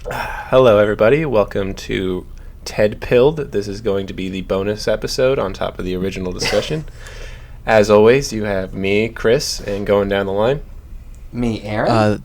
Hello, everybody. Welcome to Ted Pilled. This is going to be the bonus episode on top of the original discussion. As always, you have me, Chris, and going down the line. Me, Aaron?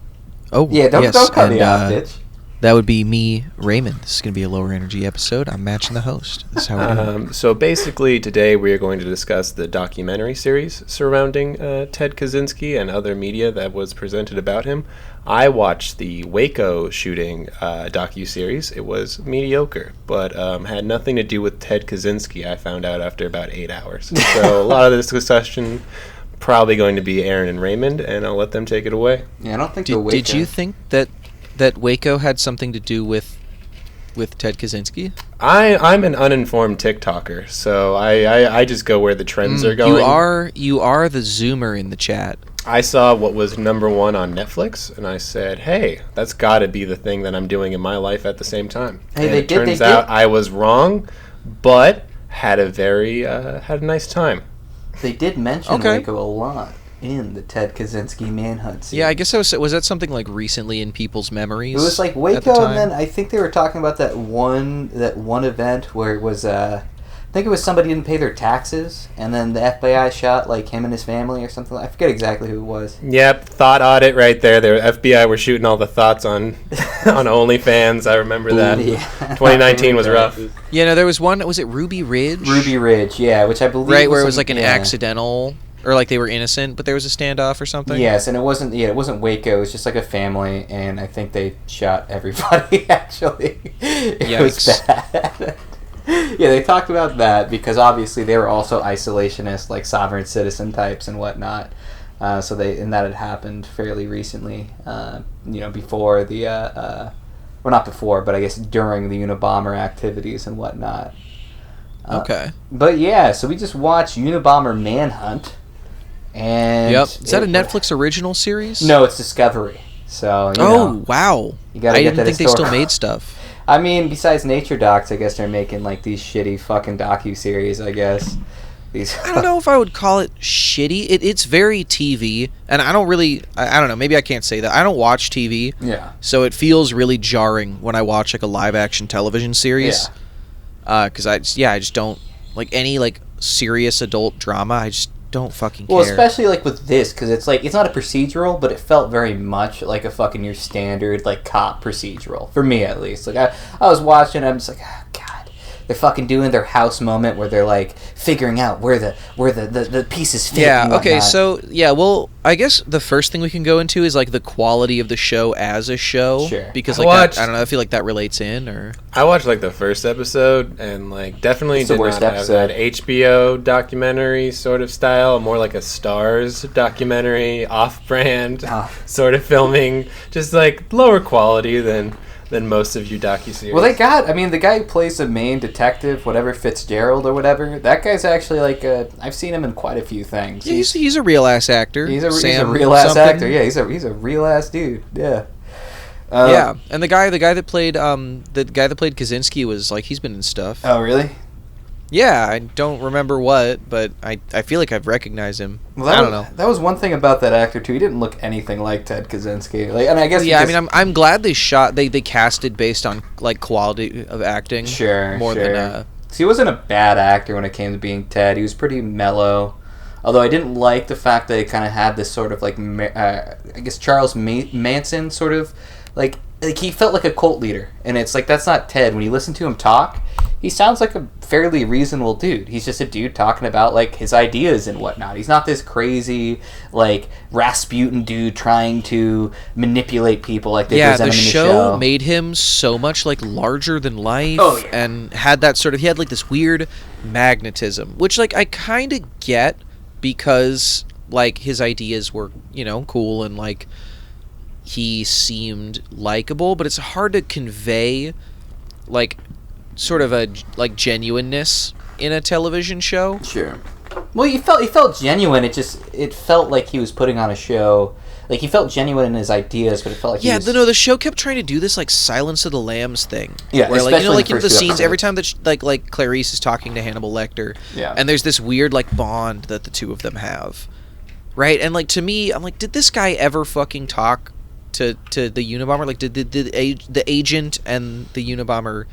Yeah, don't cut me off, bitch. That would be me, Raymond. This is going to be a lower energy episode. I'm matching the host. That's how we're doing. So basically, today we are going to discuss the documentary series surrounding Ted Kaczynski and other media that was presented about him. I watched the Waco shooting docu-series. It was mediocre, but had nothing to do with Ted Kaczynski, I found out after about 8 hours. So a lot of this discussion probably going to be Aaron and Raymond, and I'll let them take it away. Yeah, I don't think Did you think that Waco had something to do with Ted Kaczynski? I'm an uninformed TikToker, so I just go where the trends are going. You are the Zoomer in the chat. I saw what was number one on Netflix, and I said, "Hey, that's got to be the thing that I'm doing in my life at the same time." Hey, and turns out I was wrong, but had a nice time. They did mention Waco a lot in the Ted Kaczynski Manhunt series. Yeah, I guess was that something like recently in people's memories? It was like Waco, and then I think they were talking about that one event where it was I think it was somebody didn't pay their taxes, and then the FBI shot like him and his family or something. I forget exactly who it was. Yep, thought audit right there. The FBI were shooting all the thoughts on OnlyFans. I remember that. Yeah. 2019 was rough. Yeah, no, there was one. Was it Ruby Ridge? Ruby Ridge, yeah, which I believe right where it was like an accidental. Or like they were innocent, but there was a standoff or something? Yes, and it wasn't Waco, it was just like a family, and I think they shot everybody, actually. It was bad. Yeah, they talked about that, because obviously they were also isolationist, like sovereign citizen types and whatnot. And that had happened fairly recently, before the, well, not before, but I guess during the Unabomber activities and whatnot. Okay. But yeah, so we just watched Unabomber Manhunt. And yep. Is that a Netflix original series? No, it's Discovery. So wow! You gotta I get didn't think they still made stuff. I mean, besides nature docs, I guess they're making like these shitty fucking docu-series. I guess I don't know if I would call it shitty. It's very TV, and I don't really. I don't know. Maybe I can't say that. I don't watch TV. Yeah. So it feels really jarring when I watch like a live action television series. Yeah. Because I just don't like any like serious adult drama. I just don't fucking care. Well, especially like with this, because it's like it's not a procedural, but it felt very much like a fucking your standard like cop procedural for me, at least. Like I was watching, I'm just like, oh, God, they're fucking doing their house moment where they're like figuring out where the pieces fit. Yeah. And okay. whatnot. So yeah. Well, I guess the first thing we can go into is like the quality of the show as a show. Sure. Because like I don't know. I feel like that relates in or. I watched like the first episode and like definitely did not have that HBO documentary sort of style, more like a Stars documentary, off-brand sort of filming, just like lower quality than most of you docuseries. Well, the guy who plays the main detective, whatever Fitzgerald or whatever, that guy's actually like I've seen him in quite a few things. Yeah, he's a real ass actor. He's a real ass actor. Yeah, he's a real ass dude. Yeah. Yeah, and the guy that played Kaczynski was like he's been in stuff. Oh, really? Yeah, I don't remember what, but I feel like I've recognized him. Well, I don't know. That was one thing about that actor too. He didn't look anything like Ted Kaczynski. Like, and I guess I'm glad they casted based on like quality of acting. Sure. Than. So he wasn't a bad actor when it came to being Ted. He was pretty mellow. Although I didn't like the fact that he kind of had this sort of like I guess Charles Manson sort of like he felt like a cult leader, and it's like that's not Ted. When you listen to him talk, he sounds like a fairly reasonable dude. He's just a dude talking about like his ideas and whatnot. He's not this crazy like Rasputin dude trying to manipulate people like they present him in the show. Yeah, the show made him so much like larger than life, and had that sort of he had like this weird magnetism, which like I kind of get because like his ideas were cool and like he seemed likable, but it's hard to convey like sort of a like genuineness in a television show. Sure. Well, he felt genuine. It felt like he was putting on a show. Like he felt genuine in his ideas, but it felt like the show kept trying to do this like Silence of the Lambs thing. Yeah, where like in the scenes every time that like Clarice is talking to Hannibal Lecter. Yeah. And there's this weird like bond that the two of them have, right? And like to me, I'm like, did this guy ever fucking talk to the Unabomber? Like, did the agent and the Unabomber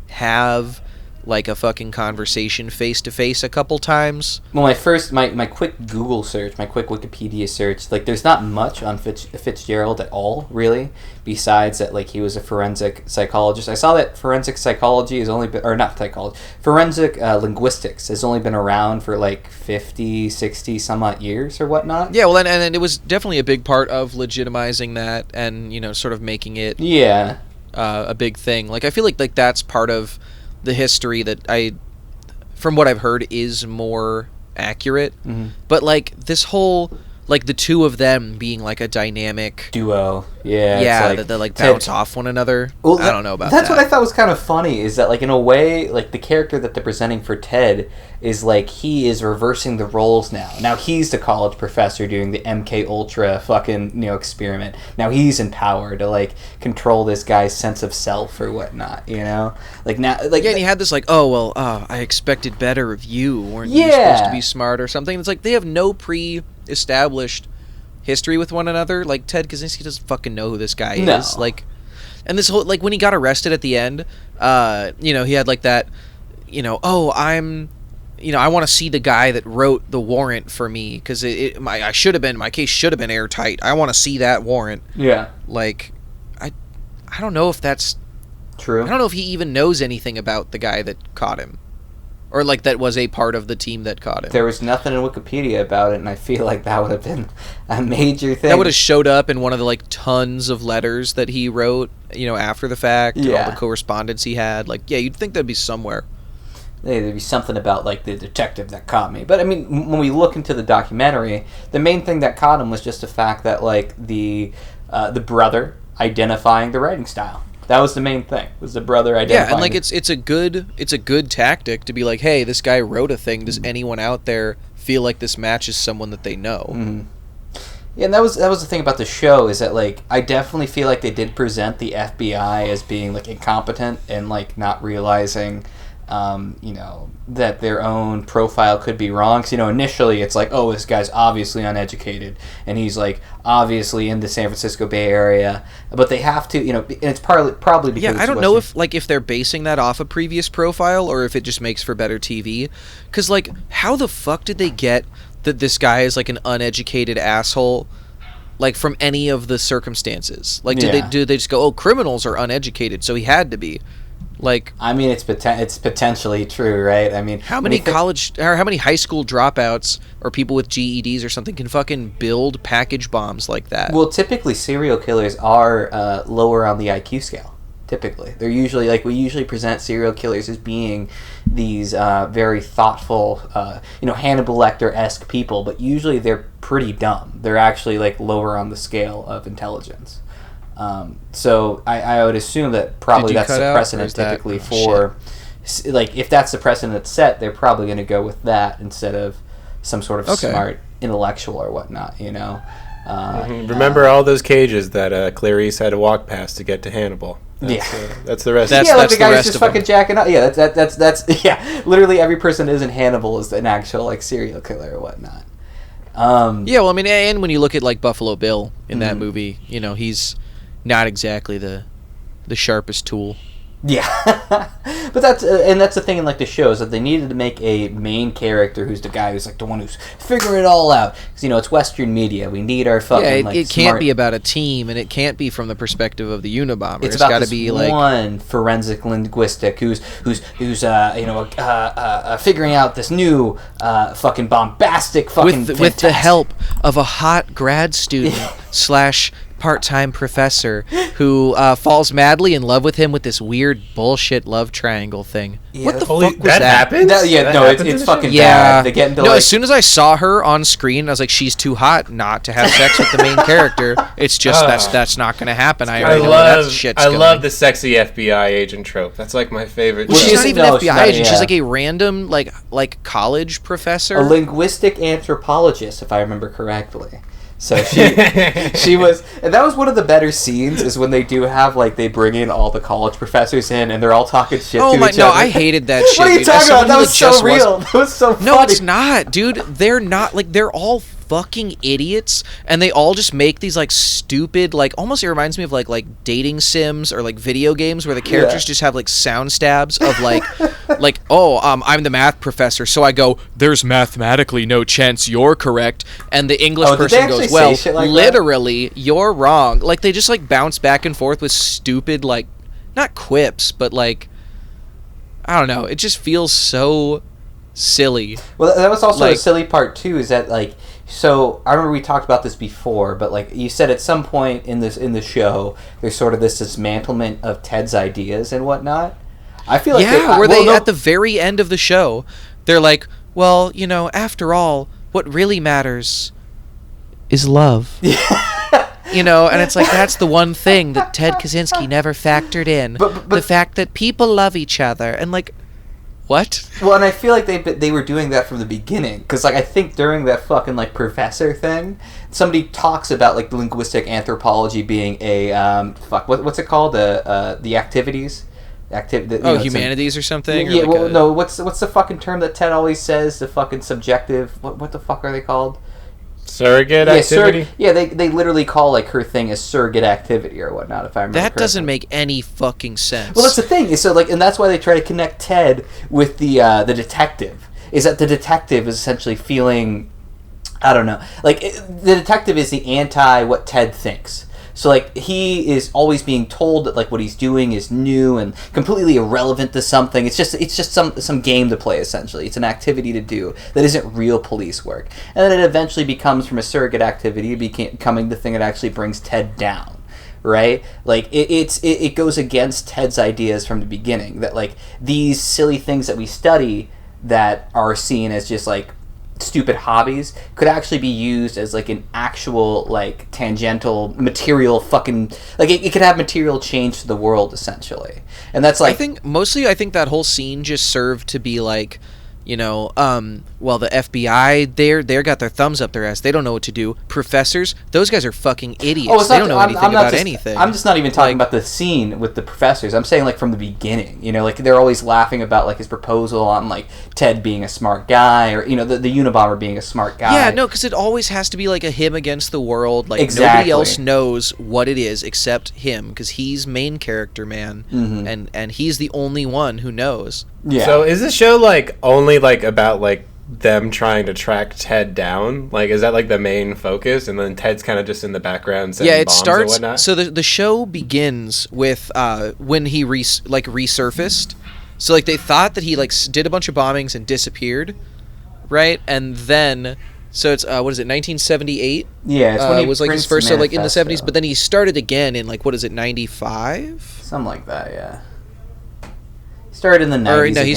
have like a fucking conversation face to face a couple times? Well, my quick Google search, my quick Wikipedia search, like there's not much on Fitzgerald at all, really, besides that like he was a forensic psychologist. I saw that forensic psychology has only been, or not psychology, forensic linguistics has only been around for like 50, 60 some odd years or whatnot. Yeah, well, and it was definitely a big part of legitimizing that and, sort of making it a big thing. Like, I feel like that's part of the history that from what I've heard, is more accurate. Mm-hmm. But like this whole, like the two of them being like a dynamic duo, that like bounce off one another. Well, I don't know about that. That's what I thought was kind of funny, is that like in a way, like the character that they're presenting for Ted is like he is reversing the roles now. Now he's the college professor doing the MK Ultra fucking experiment. Now he's in power to like control this guy's sense of self or whatnot. Like now, like and he had this like, I expected better of you. Weren't you supposed to be smart or something? It's like they have no established history with one another. Like Ted Kaczynski doesn't fucking know who this guy is. Like, and this whole like when he got arrested at the end, he had like that, I want to see the guy that wrote the warrant for me because my case should have been airtight. I want to see that warrant. Yeah. Like, I don't know if that's true. I don't know if he even knows anything about the guy that caught him. Or, like, that was a part of the team that caught him. There was nothing in Wikipedia about it, and I feel like that would have been a major thing. That would have showed up in one of the, like, tons of letters that he wrote, after the fact. Yeah. All the correspondence he had. Like, yeah, you'd think that'd be somewhere. There'd be something about, like, the detective that caught me. But, I mean, when we look into the documentary, the main thing that caught him was just the fact that, like, the brother identifying the writing style. That was the main thing. Was the brother identifying? Yeah, and like it's a good tactic to be like, hey, this guy wrote a thing. Does anyone out there feel like this matches someone that they know? Mm-hmm. Yeah, and that was the thing about the show, is that like I definitely feel like they did present the FBI as being like incompetent and like not realizing, that their own profile could be wrong. Because initially it's like, oh, this guy's obviously uneducated and he's like obviously in the San Francisco Bay Area, but they have to, and it's probably because I don't know if they're basing that off a previous profile or if it just makes for better TV. Because like, how the fuck did they get that this guy is like an uneducated asshole? Like from any of the circumstances, like did they just go, oh, criminals are uneducated, so he had to be. Like, I mean, it's potentially true, right? I mean, how many high school dropouts or people with GEDs or something can fucking build package bombs like that? Well, typically serial killers are lower on the IQ scale. Typically, they're usually like, we usually present serial killers as being these very thoughtful, Hannibal Lecter-esque people, but usually they're pretty dumb. They're actually like lower on the scale of intelligence. So I would assume that probably that's the precedent typically for, like, if that's the precedent that's set, they're probably going to go with that instead of some sort of smart intellectual or whatnot, Remember all those cages that Clarice had to walk past to get to Hannibal. That's the rest. Like the guy who's just fucking jacking up. Yeah, that's literally every person that isn't Hannibal is an actual like serial killer or whatnot. Well, I mean, and when you look at like Buffalo Bill in that movie, he's not exactly the sharpest tool. Yeah, but that's the thing in like the shows, that they needed to make a main character who's the guy who's like the one who's figuring it all out. Because it's Western media. We need our fucking it can't be about a team, and it can't be from the perspective of the Unabomber. It's got to be like one forensic linguistic who's figuring out this new fucking bombastic fucking with the help of a hot grad student / part-time professor who falls madly in love with him with this weird bullshit love triangle thing. Yeah, what the fuck was that? Happens? It's fucking bad. They get into as soon as I saw her on screen, I was like, she's too hot not to have sex with the main character. It's just that's not going to happen. I love the sexy FBI agent trope. That's like my favorite. Well, she's not even an FBI agent. She's like a random like college professor, a linguistic anthropologist, if I remember correctly. So she was, and that was one of the better scenes, is when they do have like, they bring in all the college professors in and they're all talking shit to each other. I hated that shit. What are you talking about? That was so real. That was so funny. No, it's not, dude. They're not, like, they're all fucking idiots, and they all just make these like stupid, like almost it reminds me of like dating sims or like video games where the characters just have like sound stabs of like I'm the math professor, so I go, there's mathematically no chance you're correct, and the English person goes, well, like literally that? You're wrong. Like they just like bounce back and forth with stupid, like not quips, but like I don't know, it just feels so silly. Well, that was also like, the silly part too, is that like, so I remember we talked about this before, but like you said at some point in the show there's sort of this dismantlement of Ted's ideas and whatnot. I feel like at the very end of the show they're like, well, you know, after all, what really matters is love. You know, and it's like that's the one thing that Ted Kaczynski never factored in, but the fact that people love each other, and like, what? Well, and I feel like they were doing that from the beginning, because like I think during that fucking like professor thing, somebody talks about like linguistic anthropology being a what's it called, the activities. Humanities or something? Yeah, or like no, what's the fucking term that Ted always says? The fucking subjective. What the fuck are they called? Surrogate activity? They literally call like her thing a surrogate activity or whatnot, if I remember correctly. That doesn't make any fucking sense. Well, that's the thing. So like, and that's why they try to connect Ted with the detective. Is that the detective is essentially feeling, I don't know, like the detective is the anti what Ted thinks. So like he is always being told that like what he's doing is new and completely irrelevant to something. It's just some game to play essentially. It's an activity to do that isn't real police work. And then it eventually becomes from a surrogate activity becoming the thing that actually brings Ted down. Right? Like it goes against Ted's ideas from the beginning that like these silly things that we study that are seen as just like stupid hobbies could actually be used as like an actual like tangential material fucking like it could have material change to the world essentially. And that's like I think that whole scene just served to be like, you know, well, the FBI, they're got their thumbs up their ass. They don't know what to do. Professors, those guys are fucking idiots. They don't know anything about anything. I'm just not even talking about the scene with the professors. I'm saying like from the beginning. You know, like they're always laughing about like his proposal on like Ted being a smart guy, or you know the Unabomber being a smart guy. Yeah, no, because it always has to be like a him against the world. Like nobody else knows what it is except him, because he's main character man, and he's the only one who knows. Yeah. So is this show like only like about like them trying to track Ted down? Like is that like the main focus, and then Ted's kind of just in the background sending bombs and whatnot? So the show begins with when he resurfaced. So like they thought that he like did a bunch of bombings and disappeared, right? And then so it's what is it, 1978? Yeah, it's when he was like his first, so like in the 70s, but then he started again in like what is it, 95? Something like that, yeah. Started in the 90s. He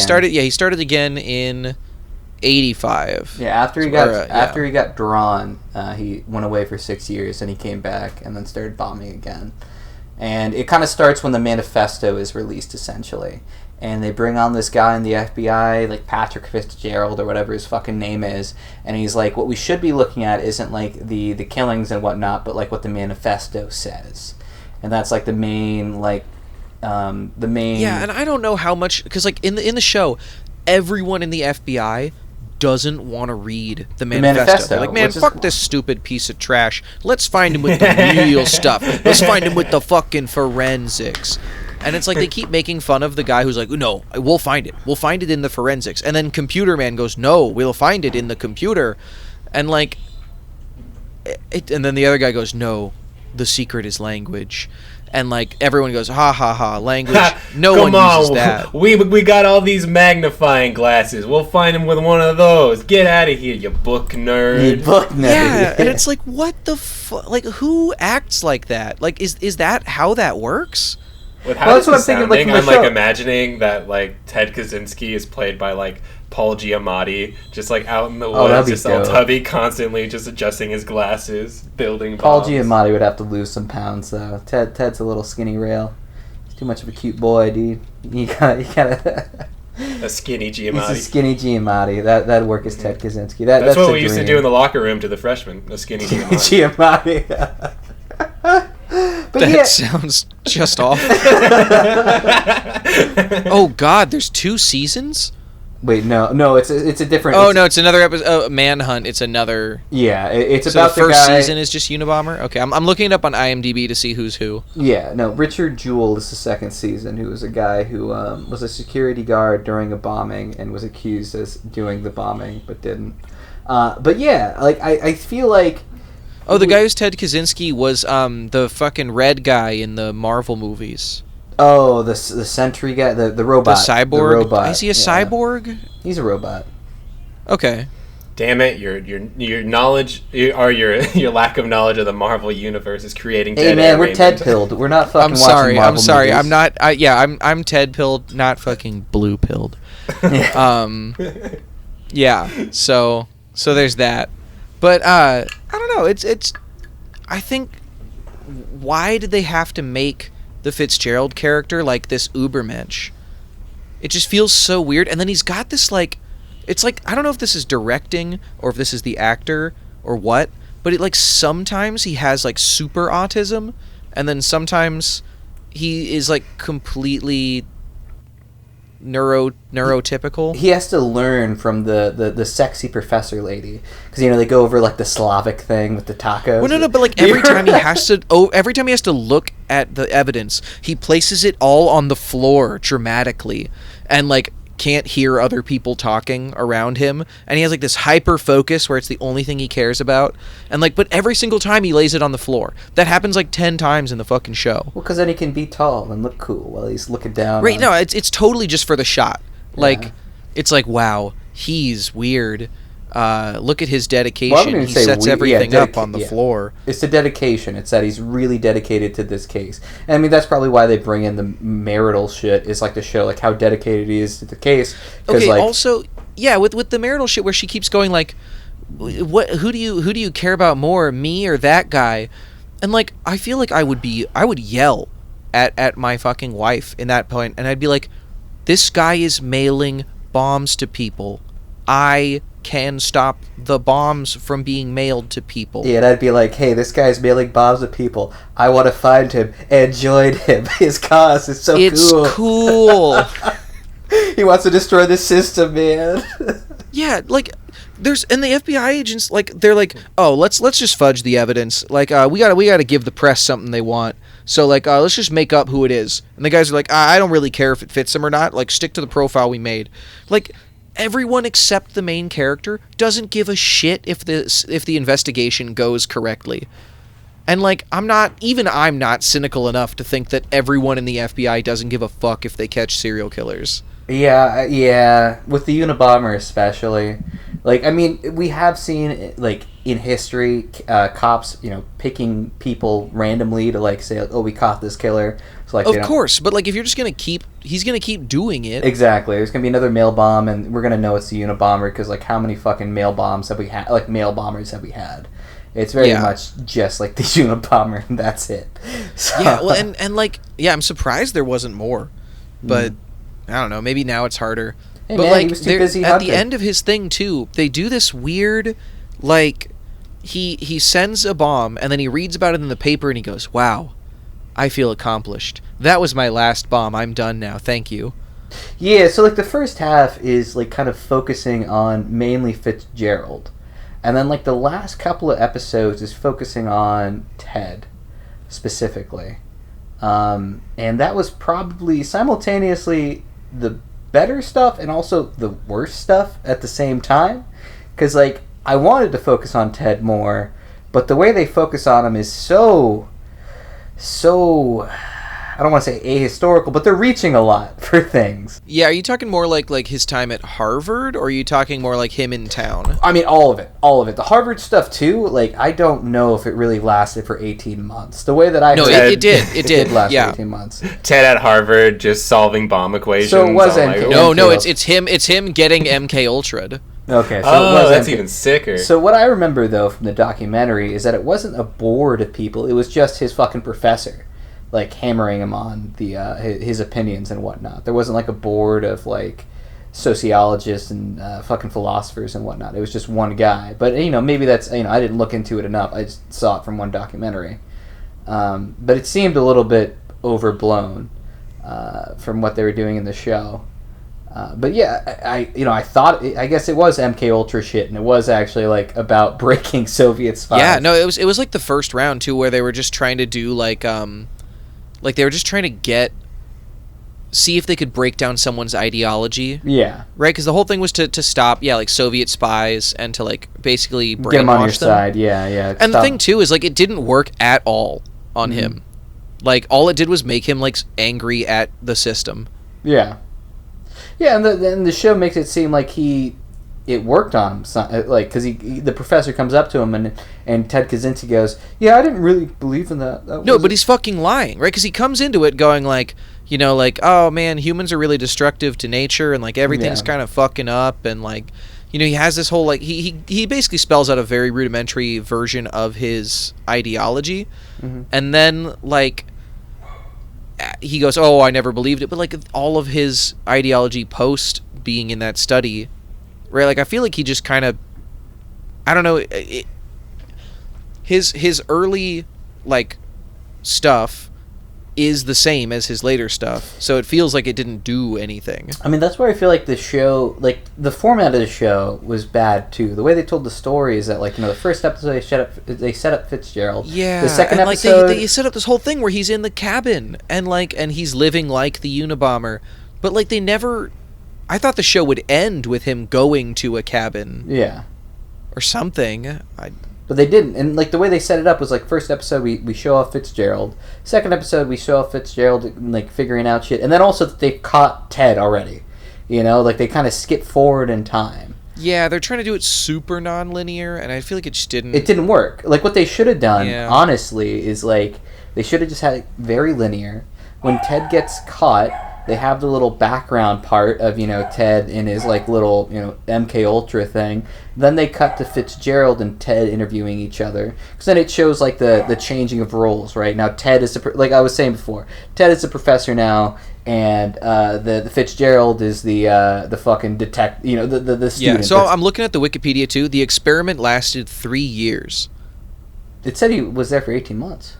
started again in 85. Yeah, after he got drawn, he went away for 6 years and he came back and then started bombing again. And it kind of starts when the manifesto is released essentially. And they bring on this guy in the FBI, like Patrick Fitzgerald or whatever his fucking name is, and he's like, what we should be looking at isn't like the killings and whatnot, but like what the manifesto says. And that's like the main Yeah, and I don't know how much, because like in the show, everyone in the FBI doesn't want to read the manifesto. They're like, man, fuck this stupid piece of trash. Let's find him with the real stuff. Let's find him with the fucking forensics. And it's like they keep making fun of the guy who's like, no, we'll find it. We'll find it in the forensics. And then Computer Man goes, no, we'll find it in the computer. And like, and then the other guy goes, no, the secret is language. And like everyone goes, ha ha ha, language. No one uses that. We got all these magnifying glasses. We'll find him with one of those. Get out of here, you book nerd. Yeah, and it's like, what the fuck? Like, who acts like that? Like, is that how that works? With how this is sounding, I'm like imagining that like Ted Kaczynski is played by like Paul Giamatti, just like out in the woods, just all tubby, constantly just adjusting his glasses, building bombs. Paul Giamatti would have to lose some pounds though. Ted's a little skinny rail. He's too much of a cute boy, dude. You gotta a skinny Giamatti. He's a skinny Giamatti. That'd work as Ted Kaczynski. That's what we used to do in the locker room to the freshmen. A skinny Giamatti. But that sounds just awful. Oh God, there's 2 seasons? Wait, no, it's a different. Oh no, it's another episode. Oh, Manhunt. It's another. Yeah, it's so about the first guy... season is just Unabomber. Okay, I'm looking it up on IMDb to see who's who. Yeah, no, Richard Jewell is the second season, who was a guy who was a security guard during a bombing and was accused as doing the bombing, but didn't. But yeah, like I feel like. Oh, the guy who's Ted Kaczynski was the fucking red guy in the Marvel movies. Oh, the Sentry guy, the robot. The cyborg? The robot. Is he a cyborg? He's a robot. Okay. Damn it! Your knowledge or your lack of knowledge of the Marvel universe is creating. Hey man, we're Ted pilled. We're not fucking watching Marvel I'm sorry. movies. I'm not. I'm Ted pilled, not fucking blue pilled. Yeah. So there's that. But I don't know. It's. I think. Why did they have to make the Fitzgerald character like this Ubermensch? It just feels so weird. And then he's got this like. It's like, I don't know if this is directing or if this is the actor or what, but it like sometimes he has like super autism and then sometimes he is like completely neurotypical. He has to learn from the sexy professor lady because they go over like the Slavic thing with the tacos. Well, no, but like every time he has to look at the evidence, he places it all on the floor dramatically and like can't hear other people talking around him, and he has like this hyper focus where it's the only thing he cares about, and like but every single time he lays it on the floor. That happens like 10 times in the fucking show. Well, because then he can be tall and look cool while he's looking down. Right? No, it's totally just for the shot. Like it's like, wow, he's weird. Look at his dedication. He sets everything up on the floor. It's the dedication. It's that he's really dedicated to this case. And I mean, that's probably why they bring in the marital shit, is like to show like how dedicated he is to the case. Okay, like, also, yeah, with the marital shit where she keeps going like, who do you care about more, me or that guy? And like, I feel like I would yell at my fucking wife in that point, and I'd be like, this guy is mailing bombs to people. I can stop the bombs from being mailed to people. Yeah, and I'd be like, hey, this guy's mailing bombs to people. I want to find him and join him. His cause is so cool. It's cool. He wants to destroy the system, man. Yeah, like and the FBI agents like they're like, oh, let's just fudge the evidence. Like we gotta give the press something they want. So like let's just make up who it is. And the guys are like, I don't really care if it fits them or not. Like stick to the profile we made. Like everyone except the main character doesn't give a shit if the investigation goes correctly. And like I'm not cynical enough to think that everyone in the FBI doesn't give a fuck if they catch serial killers. Yeah, with the Unabomber especially. Like, I mean, we have seen, like, in history, cops, picking people randomly to, like, say, oh, we caught this killer. So, like, of course, but, like, if you're just he's going to keep doing it. Exactly. There's going to be another mail bomb, and we're going to know it's the Unabomber, because, like, how many fucking mail bombers have we had? It's very much just, like, the Unabomber, and that's it. So. Yeah, well, and, like, I'm surprised there wasn't more. But, I don't know, maybe now it's harder. Hey, but man, like he was too busy at hunting. the end of his thing too, they do this weird, like, he sends a bomb and then he reads about it in the paper and he goes, "Wow, I feel accomplished. That was my last bomb. I'm done now. Thank you." Yeah, so like the first half is like kind of focusing on mainly Fitzgerald, and then like the last couple of episodes is focusing on Ted specifically, and that was probably simultaneously the better stuff and also the worst stuff at the same time, because like I wanted to focus on Ted more, but the way they focus on him is so I don't want to say ahistorical, but they're reaching a lot for things. Yeah, are you talking more like his time at Harvard, or are you talking more like him in town? I mean, all of it. The Harvard stuff too. Like, I don't know if it really lasted for 18 months. The way that I it did last yeah. 18 months. Ted at Harvard just solving bomb equations. So it was MK. No, it's him getting MK Ultra'd. Okay, so that's even sicker. So what I remember though from the documentary is that it wasn't a board of people. It was just his fucking professor, like hammering him on the his opinions and whatnot. There wasn't like a board of like sociologists and fucking philosophers and whatnot. It was just one guy. But maybe that's I didn't look into it enough. I just saw it from one documentary. But it seemed a little bit overblown from what they were doing in the show. But yeah, I thought I guess it was MK Ultra shit, and it was actually like about breaking Soviet spies. Yeah, no, it was like the first round too, where they were just trying to do like they were just trying to see if they could break down someone's ideology. Yeah. Right, because the whole thing was to stop, like Soviet spies and to like basically brainwash get them on your them. side. Yeah. And the thing too is like it didn't work at all on him. Like all it did was make him like angry at the system. Yeah. Yeah, and the show makes it seem like it worked on him, like because the professor comes up to him and Ted Kaczynski goes, "Yeah, I didn't really believe in that." No, but he's fucking lying, right? Because he comes into it going like, like, oh man, humans are really destructive to nature, and like everything's kind of fucking up, and like, he has this whole like he basically spells out a very rudimentary version of his ideology, and then like. He goes, oh, I never believed it, but like all of his ideology post being in that study, right? Like I feel like he just kind of, I don't know, his early like stuff is the same as his later stuff, so it feels like it didn't do anything. I mean, that's where I feel like the show, like the format of the show was bad too. The way they told the story is that like the first episode they set up Fitzgerald. Yeah. The second and episode like they set up this whole thing where he's in the cabin and he's living like the Unabomber, but like they never. I thought the show would end with him going to a cabin. Yeah. Or something. But they didn't, and like the way they set it up was like first episode we show off Fitzgerald, second episode we show off Fitzgerald like figuring out shit, and then also that they caught Ted already, like they kind of skip forward in time. Yeah, they're trying to do it super non-linear, and I feel like it just didn't. It didn't work. Like what they should have done, honestly, is like they should have just had it very linear. When Ted gets caught, they have the little background part of Ted in his like little MK Ultra thing. Then they cut to Fitzgerald and Ted interviewing each other, because then it shows like the changing of roles. Right now, Ted is like I was saying before, Ted is the professor now, and the Fitzgerald is the fucking detective. The student. Yeah. So I'm looking at the Wikipedia too. The experiment lasted 3 years. It said he was there for 18 months.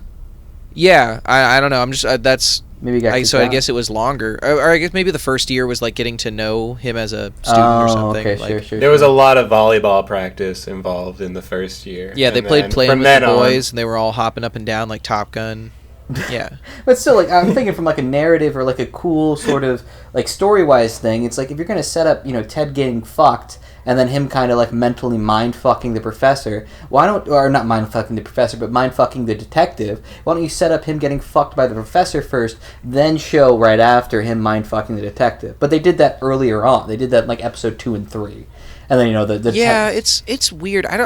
Yeah, I don't know. I'm just that's. Maybe I guess it was longer, or I guess maybe the first year was like getting to know him as a student or something. Okay, like, sure. There was a lot of volleyball practice involved in the first year. Yeah, they played playing with the boys, and they were all hopping up and down like Top Gun. Yeah, but still, like I'm thinking from like a narrative or like a cool sort of like story-wise thing. It's like if you're gonna set up, Ted getting fucked, and then him kind of like mentally mind-fucking the professor. Or not mind-fucking the professor, but mind-fucking the detective. Why don't you set up him getting fucked by the professor first, then show right after him mind-fucking the detective? But they did that earlier on. They did that in like episode 2 and 3, and then it's weird. I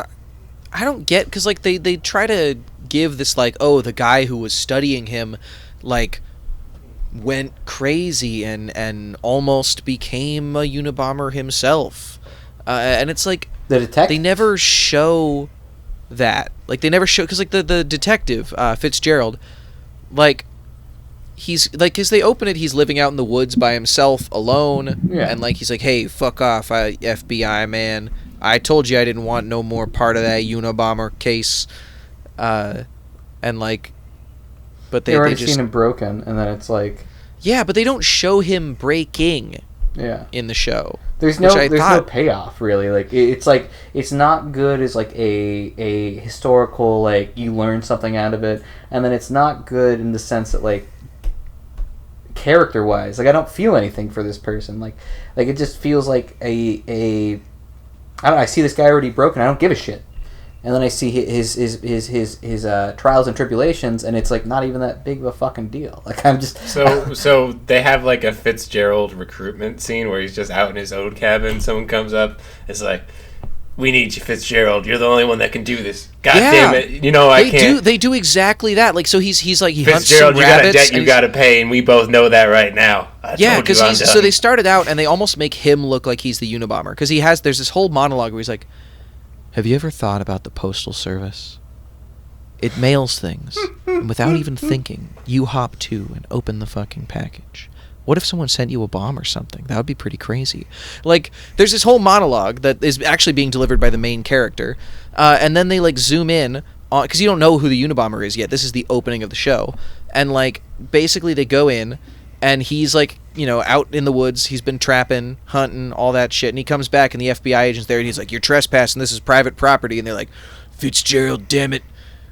don't get, because like they try to give this like, oh, the guy who was studying him like went crazy and almost became a Unabomber himself. And it's like the detective. They never show that. Like they never show, because like the detective Fitzgerald, like he's like, as they open it, he's living out in the woods by himself alone, and like he's like, hey, fuck off, FBI man. I told you I didn't want no more part of that Unabomber case, and like, but they already just seen him broken, and then it's like, yeah, but they don't show him breaking. Yeah. In the show, there's no payoff really. Like it's like it's not good as like a historical, like you learn something out of it, and then it's not good in the sense that like character wise, like I don't feel anything for this person. Like it just feels like I don't know, I see this guy already broken. I don't give a shit. And then I see his trials and tribulations, and it's like not even that big of a fucking deal. Like I'm just so they have like a Fitzgerald recruitment scene where he's just out in his own cabin. Someone comes up, it's like, "We need you, Fitzgerald. You're the only one that can do this. God damn it! I can't." They do exactly that. Like so, he's like he Fitzgerald, hunts some rabbits. You got a debt you got to pay, and we both know that right now. Because so they started out, and they almost make him look like he's the Unabomber, because there's this whole monologue where he's like, have you ever thought about the Postal Service? It mails things, and without even thinking, you hop to and open the fucking package. What if someone sent you a bomb or something? That would be pretty crazy. Like, there's this whole monologue that is actually being delivered by the main character, and then they, like, zoom in, because you don't know who the Unabomber is yet. This is the opening of the show. And, like, basically they go in, and he's, like, out in the woods. He's been trapping, hunting, all that shit. And he comes back, and the FBI agent's there, and he's like, "You're trespassing. This is private property." And they're like, "Fitzgerald, damn it.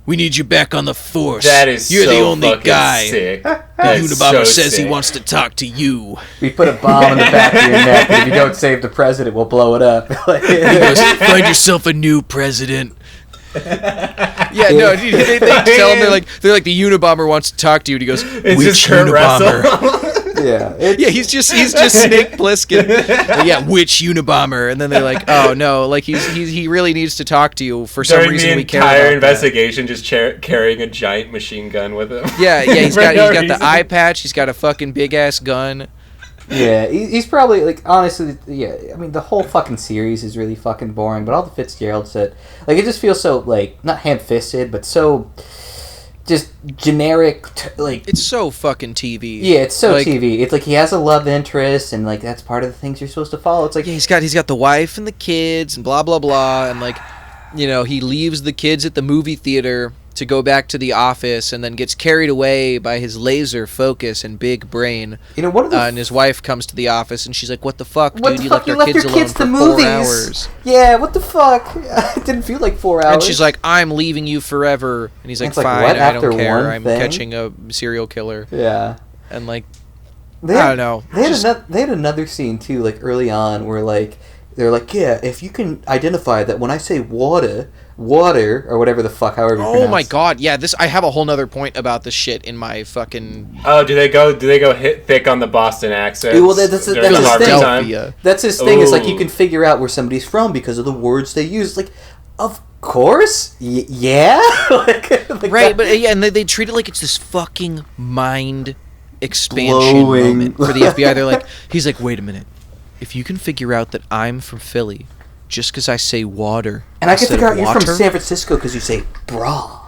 We need you back on the force. That is You're so the only fucking guy. sick. The That's Unabomber so says sick. he wants to talk to you." We put a bomb in the back of your neck, and if you don't save the president, we'll blow it up. He goes, "Find yourself a new president." Yeah, no, they tell him, they're like, "The Unabomber wants to talk to you." And he goes, It's "Which just Kurt Unabomber?" Russell. Yeah, He's just Snake Plissken. Yeah, which Unabomber? And then they're like, "Oh no, like he really needs to talk to you for some During reason. the We care about entire that." investigation, just carrying a giant machine gun with him. Yeah, he's For got no the reason. eye patch. He's got a fucking big ass gun. Yeah, he's probably, like, honestly, yeah, I mean, the whole fucking series is really fucking boring, but all the Fitzgerald shit, like, it just feels so, like, not ham-fisted, but so just generic, like... It's so fucking TV. Yeah, it's so like, TV. It's like he has a love interest, and, like, that's part of the things you're supposed to follow. It's like... Yeah, he's got the wife and the kids and blah, blah, blah, and, like, he leaves the kids at the movie theater to go back to the office, and then gets carried away by his laser focus and big brain. One of the and his wife comes to the office, and she's like, "What the fuck, what dude? the You fuck? left our kids alone for 4 hours." Yeah, what the fuck? It didn't feel like 4 hours. And she's like, "I'm leaving you forever." And he's like, It's like, "Fine, what? I After don't care. one I'm thing? catching a serial killer." Yeah. And, like, They I don't know. They had another scene, too, like, early on, where, like, they're like, "Yeah, if you can identify that when I say water, or whatever the fuck, however you pronounce Oh my god, yeah, I have a whole nother point about this shit in my fucking... Oh, do they go hit thick on the Boston accent? Well, that's his thing. Philadelphia. That's his thing. It's like you Ooh. can figure out where somebody's from because of the words they use. Like, of course, yeah. like Right, that. but yeah, and they treat it like it's this fucking mind expansion Blowing. moment for the FBI. They're like, he's like, "Wait a minute. If you can figure out that I'm from Philly just because I say water, And I can instead figure of out you're from water?" San Francisco because you say bra.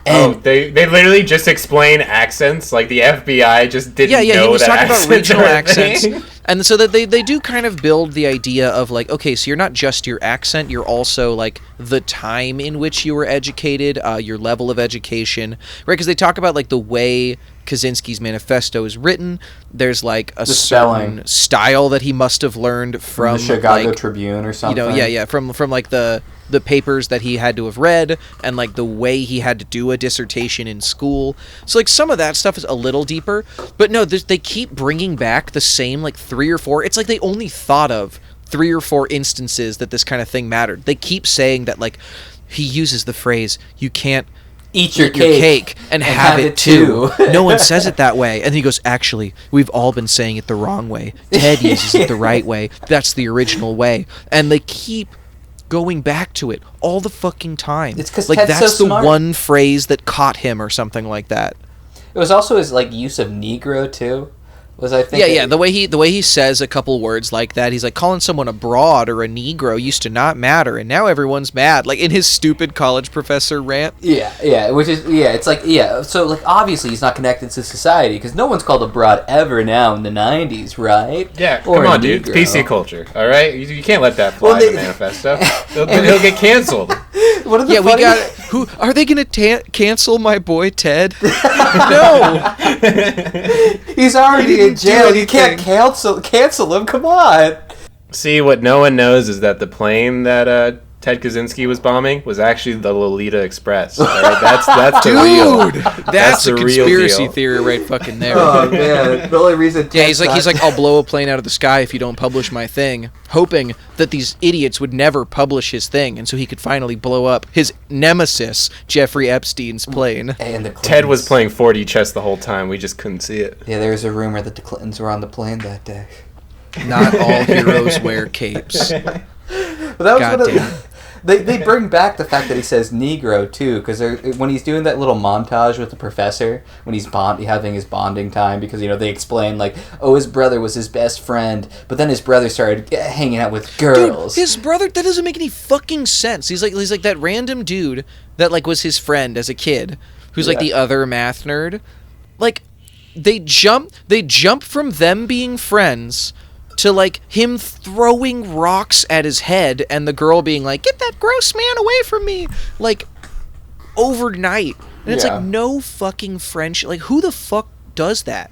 Oh, And they literally just explain accents. Like the FBI just didn't Yeah, he know was that talking about accents regional were a accents. thing. And so that they do kind of build the idea of, like, okay, so you're not just your accent, you're also, like, the time in which you were educated, your level of education, right? Because they talk about, like, the way Kaczynski's manifesto is written. There's, like, a certain style that he must have learned from the Chicago like, Tribune or something. from like the papers that he had to have read, and like the way he had to do a dissertation in school. So like some of that stuff is a little deeper, but no, they keep bringing back the same like 3 or 4. It's like they only thought of 3 or 4 instances that this kind of thing mattered. They keep saying that, like, he uses the phrase, "You can't Eat your cake and have it too." No one says it that way. And then he goes, "Actually, we've all been saying it the wrong way. Ted uses it the right way. That's the original way." And they keep going back to it all the fucking time. It's 'cause like Ted's that's so the smart. one phrase that caught him or something like that. It was also his like use of Negro too. Was I think? Yeah. The way he says a couple words like that, he's like, calling someone a broad or a Negro used to not matter, and now everyone's mad. Like in his stupid college professor rant. Yeah, which is it's like so like obviously he's not connected to society because no one's called a broad ever now in the 90s, right? Yeah, Or come a on, dude. It's Negro. PC culture, all right? You can't let that fly Well, in the manifesto. He'll get canceled. One of the Yeah, we funny- got who are they gonna cancel my boy Ted? No. He's already didn't in jail. do You can't cancel him. Come on. See, what no one knows is that the plane that Ted Kaczynski was bombing was actually the Lolita Express. All right? That's the real. Dude, that's a the real conspiracy deal. theory right fucking there. Oh man, the only reason. Yeah, he's like, "I'll blow a plane out of the sky if you don't publish my thing," hoping that these idiots would never publish his thing, and so he could finally blow up his nemesis, Jeffrey Epstein's plane. And the Ted was Clintons. playing 4D chess the whole time. We just couldn't see it. Yeah, there was a rumor that the Clintons were on the plane that day. Not all heroes wear capes. But that was God one of damn. They bring back the fact that he says Negro too, because when he's doing that little montage with the professor when he's having his bonding time, because they explain like, oh, his brother was his best friend, but then his brother started hanging out with girls. Dude, his brother, that doesn't make any fucking sense. He's like that random dude that like was his friend as a kid, who's like the other math nerd. Like they jump from them being friends to like him throwing rocks at his head and the girl being like, "Get that gross man away from me," like overnight. And it's like no fucking friendship. Like who the fuck does that?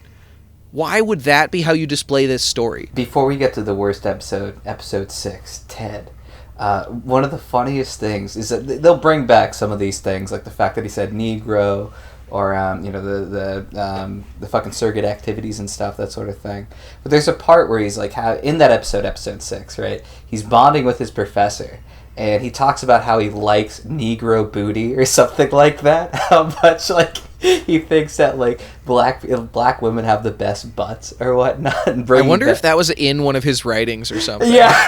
Why would that be how you display this story? Before we get to the worst episode, episode 6, Ted. One of the funniest things is that they'll bring back some of these things, like the fact that he said Negro, or the fucking surrogate activities and stuff, that sort of thing. But there's a part where he's like, in that episode 6, right? He's bonding with his professor, and he talks about how he likes Negro booty or something like that. How much like he thinks that like black women have the best butts or whatnot. And I wonder if that was in one of his writings or something. Yeah.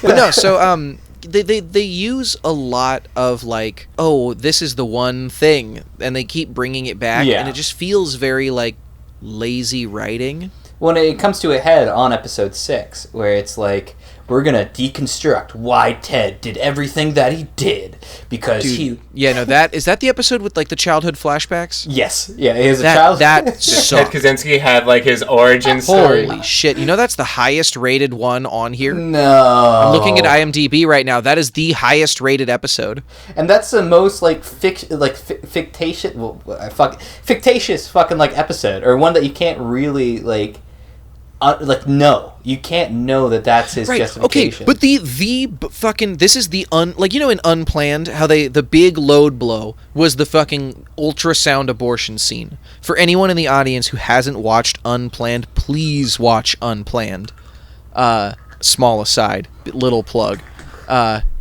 But no, so they use a lot of like, oh, this is the one thing, and they keep bringing it back, and it just feels very like lazy writing. When it comes to a head on episode 6, where it's like, we're gonna deconstruct why Ted did everything that he did because he. Yeah, no, is that the episode with like the childhood flashbacks? Yes, yeah, he has a child. Ted Kaczynski had like his origin story. Holy shit! You know that's the highest rated one on here. No, I'm looking at IMDb right now. That is the highest rated episode, and that's the most like fictitious fucking like episode, or one that you can't really like. No, you can't know that that's his justification. Okay, but the fucking, this is the in Unplanned, how the big load blow was the fucking ultrasound abortion scene. For anyone in the audience who hasn't watched Unplanned, please watch Unplanned. Small aside, little plug.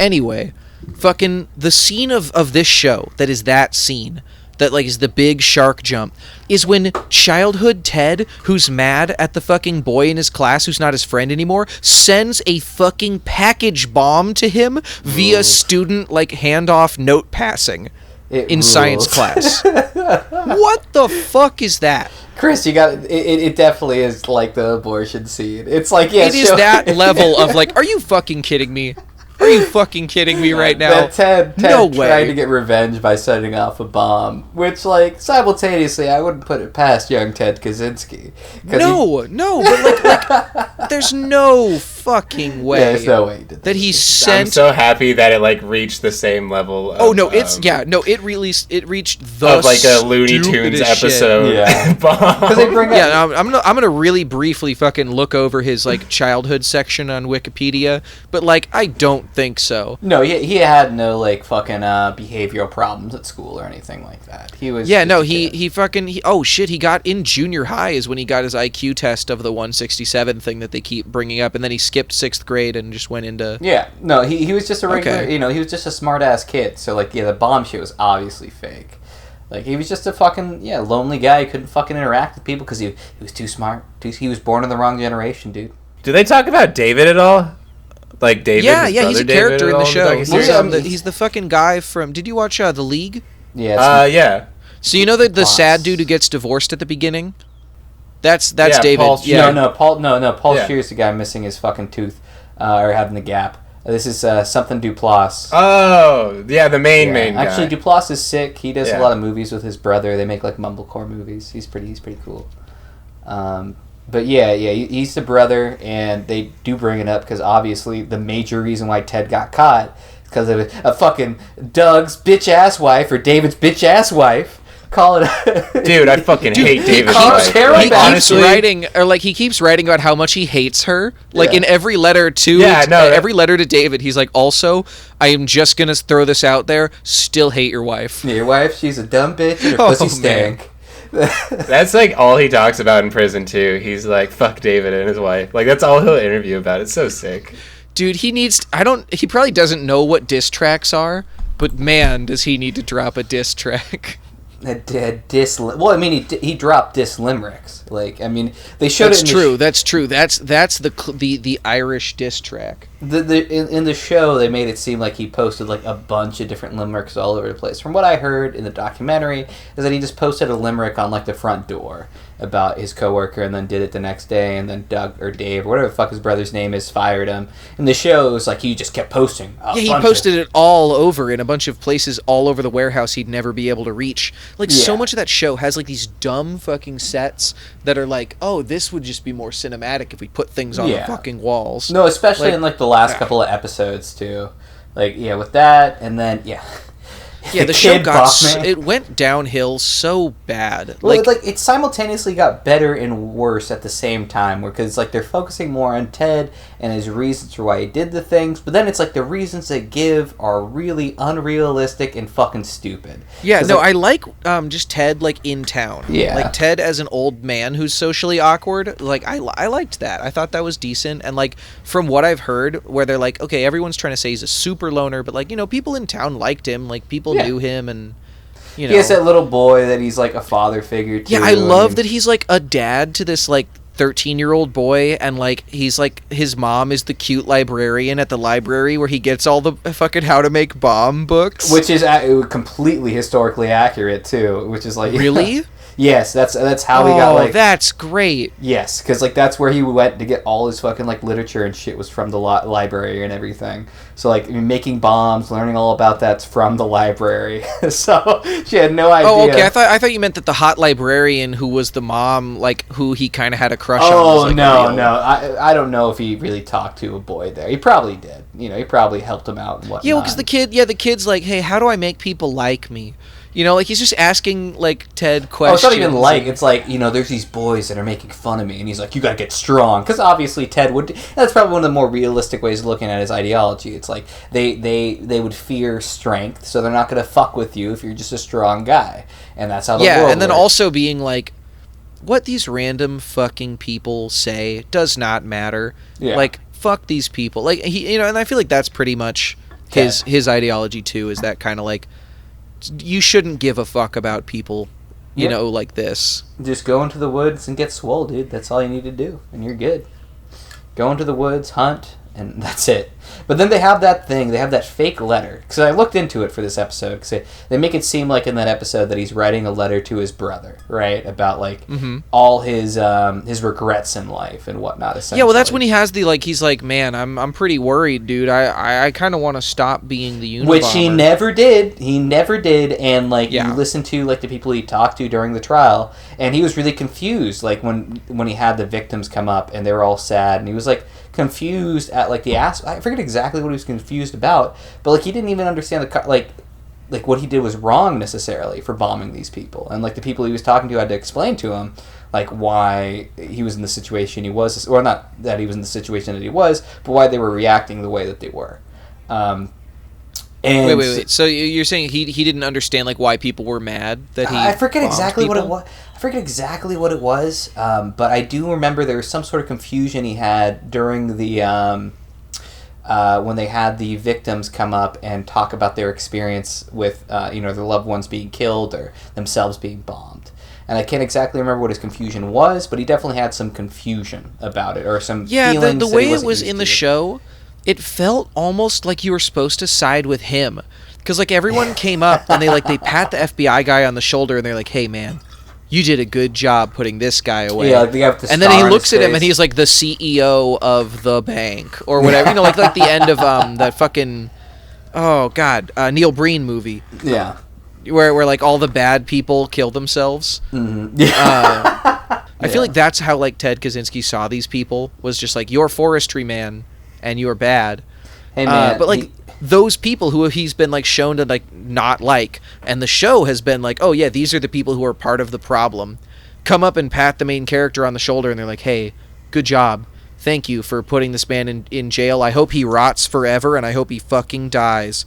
Anyway, fucking the scene of this show that is that scene. That like is the big shark jump is when childhood Ted, who's mad at the fucking boy in his class who's not his friend anymore, sends a fucking package bomb to him via student like handoff note passing in science class. What the fuck is that? Chris, you got it. Definitely is like the abortion scene. It's like it is that level of like, are you fucking kidding me? Are you fucking kidding me right now? Ted no way. Trying to get revenge by setting off a bomb, which, like, simultaneously, I wouldn't put it past young Ted Kaczynski. No, but like, there's no fucking way. There's no way that he sent. I'm so happy that it like reached the same level. Of, it reached the of like a Looney Tunes episode. Shit. Yeah, because they bring I'm gonna really briefly fucking look over his like childhood section on Wikipedia, but like I don't think so. No, he had no like fucking behavioral problems at school or anything like that. He was he got in junior high is when he got his IQ test of the 167 thing that they keep bringing up, and then he skipped 6th grade and just went into he was just a regular he was just a smart ass kid, so like the bomb shit was obviously fake. Like he was just a fucking lonely guy who couldn't fucking interact with people because he was too smart. He was born in the wrong generation, dude. Do they talk about David at all? Like David? Yeah, he's a character in the show. The he's the fucking guy from. Did you watch The League? Yeah. Yeah. So you know the sad dude who gets divorced at the beginning? That's David. Paul Scheer's the guy missing his fucking tooth or having the gap. This is something Duplass. Oh, yeah, the main guy. Actually, Duplass is sick. He does a lot of movies with his brother. They make like mumblecore movies. He's pretty cool. But he's the brother, and they do bring it up because obviously the major reason why Ted got caught is because of a fucking Doug's bitch ass wife or David's bitch ass wife. Call it. Dude, I fucking hate David's wife. He keeps writing about how much he hates her. Like in every letter to every letter to David, he's like, also, I am just gonna throw this out there. Still hate your wife. Your wife, she's a dumb bitch and her pussy stank. That's like all he talks about in prison too. He's like, fuck David and his wife. Like that's all he'll interview about. It's so sick. Dude, he probably doesn't know what diss tracks are, but man, does he need to drop a diss track. Well, I mean, he dropped diss limericks. Like, I mean, they showed it. That's true. That's the Irish diss track. In the show, they made it seem like he posted like a bunch of different limericks all over the place. From what I heard in the documentary, is that he just posted a limerick on like the front door about his coworker, and then did it the next day, and then Doug or Dave or whatever the fuck his brother's name is fired him. In the show, it was like he just kept posting. He posted it all over in a bunch of places all over the warehouse he'd never be able to reach. Like so much of that show has like these dumb fucking sets that are like, oh, this would just be more cinematic if we put things on the fucking walls. No, especially in like the last couple of episodes too. Like with that, and then Yeah, the show it went downhill so bad. Well, like it simultaneously got better and worse at the same time, because like they're focusing more on Ted and his reasons for why he did the things, but then it's like the reasons they give are really unrealistic and fucking stupid. Yeah, no, I like just Ted like in town. Yeah, like Ted as an old man who's socially awkward. Like I liked that. I thought that was decent. And like from what I've heard, where they're like, okay, everyone's trying to say he's a super loner, but like people in town liked him. Like people knew him, and he has that little boy that he's like a father figure to. Yeah, I love that he's like a dad to this like 13-year-old boy, and like he's like his mom is the cute librarian at the library where he gets all the fucking how to make bomb books, which is completely historically accurate too, which is like really. Yes, that's how he got like. That's great. Yes, because like that's where he went to get all his fucking like literature and shit was from the library and everything. So like making bombs, learning all about that's from the library. So she had no idea. Oh, okay. I thought you meant that the hot librarian who was the mom, like who he kind of had a crush on. Oh like, no. I don't know if he really talked to a boy there. He probably did. He probably helped him out and whatnot. Yeah, because the kid's like, hey, how do I make people like me? Like he's just asking like Ted questions. Oh, it's not even like it's like there's these boys that are making fun of me, and he's like, you gotta get strong, because obviously Ted would. That's probably one of the more realistic ways of looking at his ideology. It's like they would fear strength, so they're not gonna fuck with you if you're just a strong guy, and that's how the world and then works. Also being like, what these random fucking people say does not matter. Yeah. Like fuck these people. Like he, and I feel like that's pretty much his ideology too. Is that kind of like. You shouldn't give a fuck about people, you know, like this. Just go into the woods and get swole, dude. That's all you need to do, and you're good. Go into the woods, hunt, and that's it. But then they have that thing. They have that fake letter. Because I looked into it for this episode. Because they make it seem like in that episode that he's writing a letter to his brother, right? About like all his regrets in life and whatnot. Essentially. Yeah, well, that's when he has the like. He's like, man, I'm pretty worried, dude. I kind of want to stop being the Unabomber. Which he never did. He never did. And like you listen to like the people he talked to during the trial, and he was really confused. Like when he had the victims come up and they were all sad, and he was like. Confused at like I forget exactly what he was confused about, but like he didn't even understand the like what he did was wrong necessarily for bombing these people, and like the people he was talking to had to explain to him like why he was in the situation he was, or not that he was in the situation that he was, but why they were reacting the way that they were. And wait. So you're saying he didn't understand like why people were mad that he? I forget exactly what it was. But I do remember there was some sort of confusion he had during the when they had the victims come up and talk about their experience with their loved ones being killed or themselves being bombed. And I can't exactly remember what his confusion was, but he definitely had some confusion about it or some feelings. The way it was in the show. It felt almost like you were supposed to side with him, because like everyone came up and they pat the FBI guy on the shoulder and they're like, "Hey man, you did a good job putting this guy away." Yeah, they have the and then he looks at him and he's like the CEO of the bank or whatever, like the end of that fucking Neil Breen movie. Yeah, where like all the bad people kill themselves. Mm-hmm. I feel like that's how like Ted Kaczynski saw these people, was just like, you're forestry man. And you're bad. Hey man, but like those people who he's been like shown to like not like, and the show has been like, oh yeah, these are the people who are part of the problem, come up and pat the main character on the shoulder and they're like, hey, good job, thank you for putting this man in jail, I hope he rots forever and I hope he fucking dies.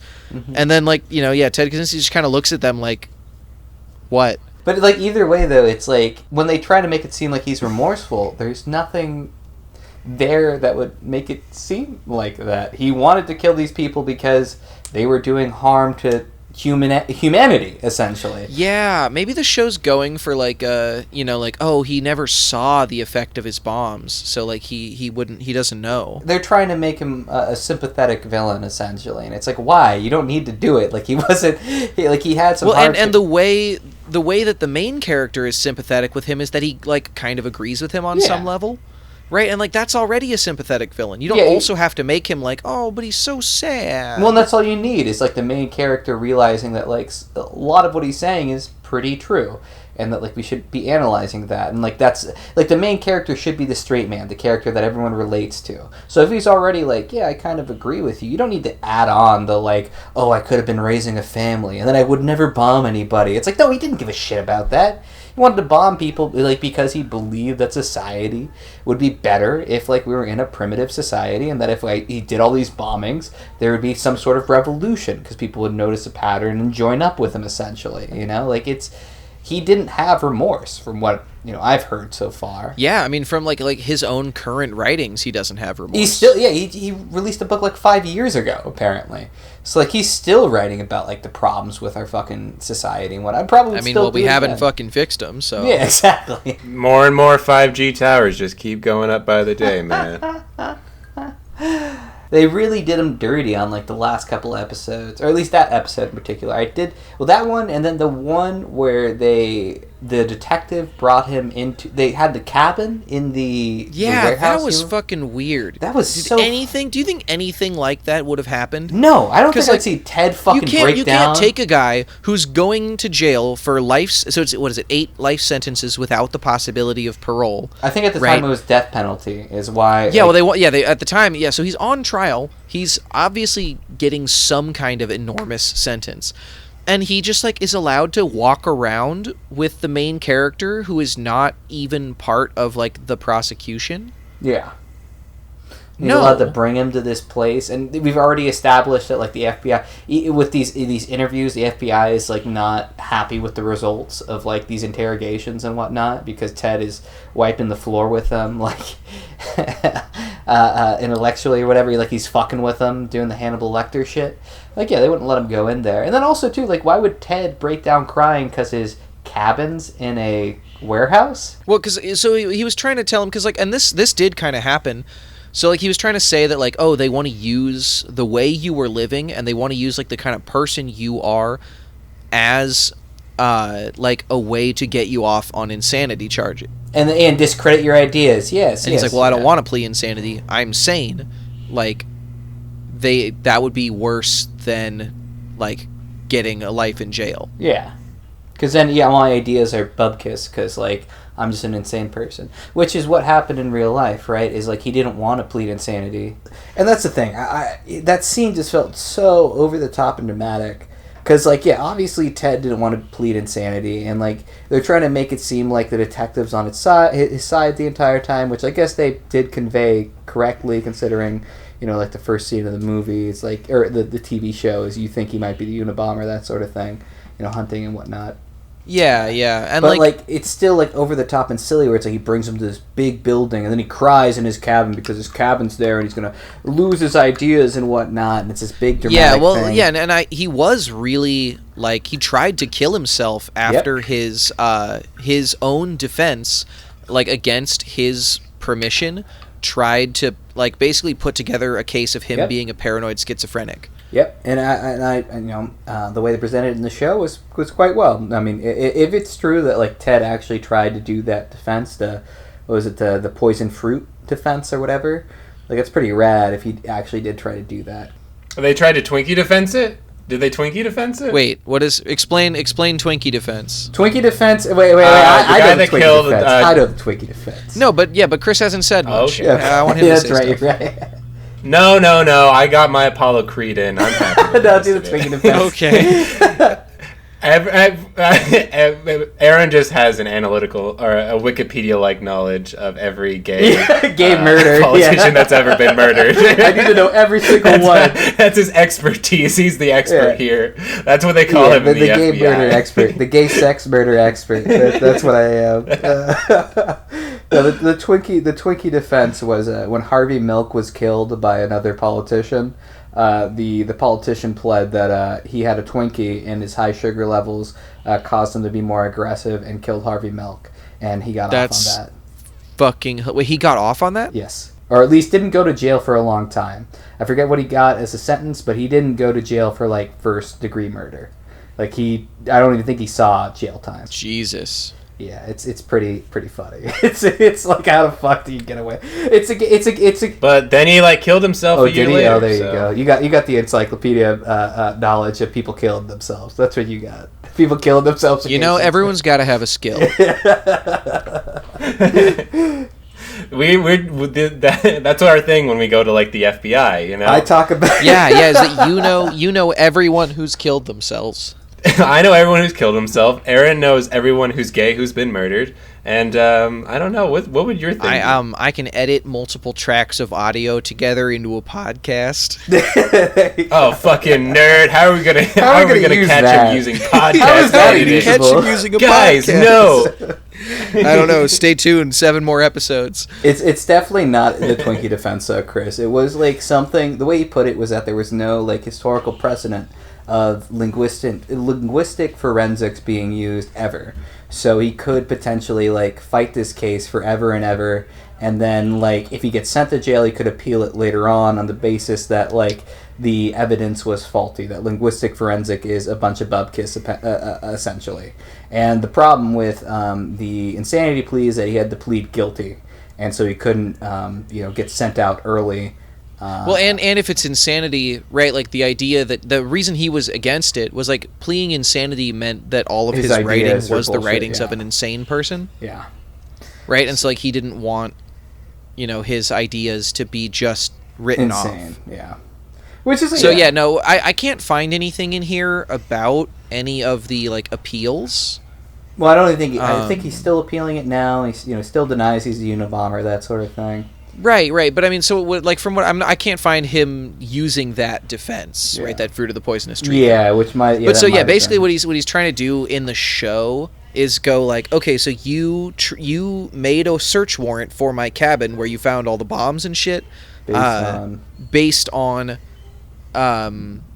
And then like Ted Kaczynski just kind of looks at them like, what? But like either way though, it's like when they try to make it seem like he's remorseful, there's nothing there that would make it seem like that. He wanted to kill these people because they were doing harm to humanity, essentially. Yeah, maybe the show's going for like he never saw the effect of his bombs, so like he doesn't know. They're trying to make him a sympathetic villain, essentially, and it's like, why? You don't need to do it. Like he wasn't. He had some. Well, and the way that the main character is sympathetic with him is that he like kind of agrees with him on some level. Right, and like that's already a sympathetic villain. You don't also have to make him like, oh, but he's so sad. Well, and that's all you need. It's like the main character realizing that like a lot of what he's saying is pretty true, and that like we should be analyzing that, and like that's like the main character should be the straight man, the character that everyone relates to. So if he's already like, yeah, I kind of agree with you, you don't need to add on the like, oh, I could have been raising a family and then I would never bomb anybody. It's like, no, he didn't give a shit about that. He wanted to bomb people like because he believed that society would be better if like we were in a primitive society, and that if like, he did all these bombings, there would be some sort of revolution because people would notice a pattern and join up with him. Essentially, you know, like he didn't have remorse from what I've heard so far. Yeah, I mean, from like his own current writings, he doesn't have remorse. He's still he released a book like 5 years ago apparently. So like he's still writing about like the problems with our fucking society and what I'd probably. I mean, well, we haven't fucking fixed them, so yeah, exactly. More and more 5G towers just keep going up by the day, man. They really did him dirty on like the last couple episodes, or at least that episode in particular. That one, and then the one where the detective brought him into. They had the cabin in the warehouse. That was fucking weird. That was Do you think anything like that would have happened? No, I don't think I'd see Ted fucking break down. You can't take a guy who's going to jail for life. So it's, what is it, 8 life sentences without the possibility of parole. I think at the time it was death penalty is why. Yeah, they at the time, yeah. So he's on trial. He's obviously getting some kind of enormous sentence. And he just like is allowed to walk around with the main character who is not even part of like the prosecution. Yeah. He's allowed to bring him to this place, and we've already established that like the FBI with these interviews, the FBI is like not happy with the results of like these interrogations and whatnot because Ted is wiping the floor with them like intellectually or whatever. Like he's fucking with them, doing the Hannibal Lecter shit. Like yeah, they wouldn't let him go in there. And then also too, like why would Ted break down crying because his cabin's in a warehouse? Well, because so he was trying to tell him because like, and this did kind of happen. So, like, he was trying to say that, like, oh, they want to use the way you were living, and they want to use, like, the kind of person you are as, like, a way to get you off on insanity charges. And discredit your ideas, yes. And he's like, well, I don't want to plead insanity. I'm sane. Like, that would be worse than, like, getting a life in jail. Yeah. Because then, yeah, my ideas are bubkiss, because, like, I'm just an insane person. Which is what happened in real life, right? Is, like, he didn't want to plead insanity. And that's the thing. That scene just felt so over the top and dramatic. Because, like, yeah, obviously Ted didn't want to plead insanity. And, like, they're trying to make it seem like the detective's on his side the entire time, which I guess they did convey correctly, considering, you know, like, the first scene of the movie. It's like, or the TV show is you think he might be the Unabomber, that sort of thing. You know, hunting and whatnot. Yeah, yeah. And but, like, it's still, like, over the top and silly where it's like he brings him to this big building and then he cries in his cabin because his cabin's there and he's going to lose his ideas and whatnot, and it's this big dramatic thing. Yeah, and he was really, like, he tried to kill himself after his own defense, like, against his permission, tried to, like, basically put together a case of him being a paranoid schizophrenic. Yep, and I you know, the way they presented it in the show was quite well. I mean, if it's true that like Ted actually tried to do that defense, the poison fruit defense or whatever, like it's pretty rad if he actually did try to do that. They tried to Twinkie defense it. Did they Twinkie defense it? Wait, what is explain Twinkie defense? Twinkie defense. Wait. I know the Twinkie defense. I know the Twinkie defense. No, but Chris hasn't said much. Okay. I want him to say that's right. stuff. Right. No. I got my Apollo Creed in. I'm happy. No, do the Twinkie defense. Okay. Aaron just has an analytical or a Wikipedia-like knowledge of every gay murder politician that's ever been murdered. I need to know every single one. That's his expertise. He's the expert here. That's what they call him in the gay FBI. Murder expert, the gay sex murder expert. That's what I am. The Twinkie defense was when Harvey Milk was killed by another politician. The politician pled that he had a Twinkie and his high sugar levels caused him to be more aggressive and killed Harvey Milk, and he got off on that. Wait, he got off on that? Yes, or at least didn't go to jail for a long time. I forget what he got as a sentence, but he didn't go to jail for like first-degree murder. Like I don't even think he saw jail time. Jesus. Yeah, it's pretty funny. It's like how the fuck do you get away? It's a. But then he like killed himself a year later. Oh, there you go. You got the encyclopedia knowledge of people killing themselves. That's what you got. People killing themselves. You know, everyone's got to have a skill. That's our thing when we go to like the FBI. You know, I talk about yeah. Is that you know everyone who's killed themselves. I know everyone who's killed himself. Aaron knows everyone who's gay who's been murdered. And I don't know, what would your thing be? I can edit multiple tracks of audio together into a podcast. Oh, fucking nerd! How are we gonna catch him using podcast? How is that catch him using a Guys, podcast? No. I don't know. Stay tuned. 7 more episodes. It's definitely not the Twinkie defense, Chris. It was like something. The way he put it was that there was no like historical precedent of linguistic forensics being used ever. So he could potentially like fight this case forever and ever, and then like if he gets sent to jail, he could appeal it later on the basis that like the evidence was faulty. That linguistic forensic is a bunch of bubkiss essentially. And the problem with the insanity plea is that he had to plead guilty, and so he couldn't get sent out early. Well, and if it's insanity, right, like the idea that the reason he was against it was like pleading insanity meant that all of his writing was the writings of an insane person. Yeah. Right? And so like he didn't want, his ideas to be just written insane. Off. Yeah. Which is so yeah, no, I can't find anything in here about any of the like appeals. Well, I think he's still appealing it now. He still denies he's a Unabomber, that sort of thing. Right. But I mean, so it would, like from what I can't find him using that defense, right? That fruit of the poisonous tree. Yeah, which might. Yeah, but so yeah, basically what he's trying to do in the show is go like, okay, so you made a search warrant for my cabin where you found all the bombs and shit, based on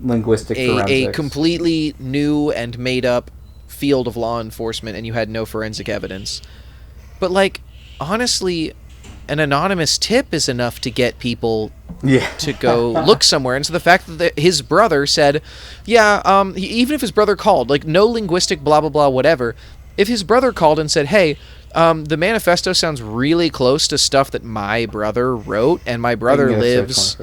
linguistic forensics, a completely new and made up field of law enforcement, and you had no forensic evidence. But like, honestly, an anonymous tip is enough to get people to go look somewhere. And so the fact that his brother said, even if his brother called, like no linguistic blah, blah, blah, whatever, if his brother called and said, hey, the manifesto sounds really close to stuff that my brother wrote, and my brother lives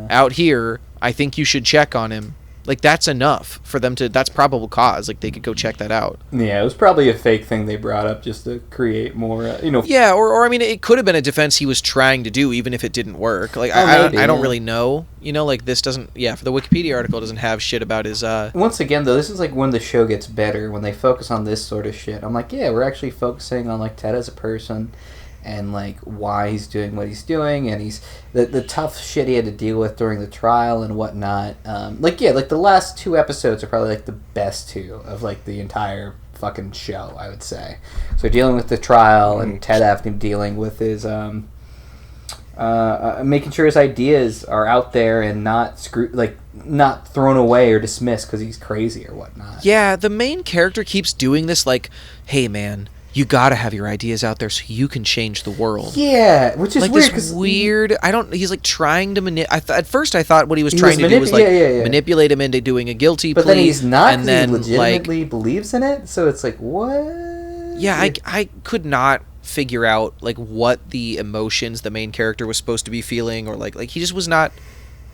out here, I think you should check on him. Like, that's enough for them to... That's probable cause. Like, they could go check that out. Yeah, it was probably a fake thing they brought up just to create more, Yeah, or I mean, it could have been a defense he was trying to do, even if it didn't work. Like, I don't really know. Like, this doesn't... Yeah, for the Wikipedia article, it doesn't have shit about his... Once again, though, this is, like, when the show gets better, when they focus on this sort of shit. I'm like, yeah, we're actually focusing on, like, Ted as a person, and like why he's doing what he's doing, and he's the tough shit he had to deal with during the trial and whatnot. Like the last 2 episodes are probably like the best 2 of like the entire fucking show, I would say. So dealing with the trial and Ted having dealing with his making sure his ideas are out there and not thrown away or dismissed because he's crazy or whatnot. Yeah, the main character keeps doing this like, hey man, you gotta have your ideas out there so you can change the world. Yeah, which is like weird. This weird. He's like trying to at first I thought what he was trying to do was like manipulate him into doing a guilty plea. But then he's not. And then he legitimately believes in it. So it's like what? Yeah, I could not figure out like what the emotions the main character was supposed to be feeling, or like he just was not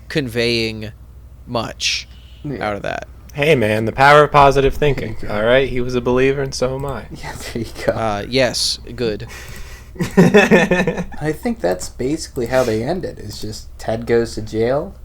conveying much out of that. Hey man, the power of positive thinking. All right, he was a believer, and so am I. Yeah, there you go. Yes, good. I think that's basically how they end it. It's just Ted goes to jail.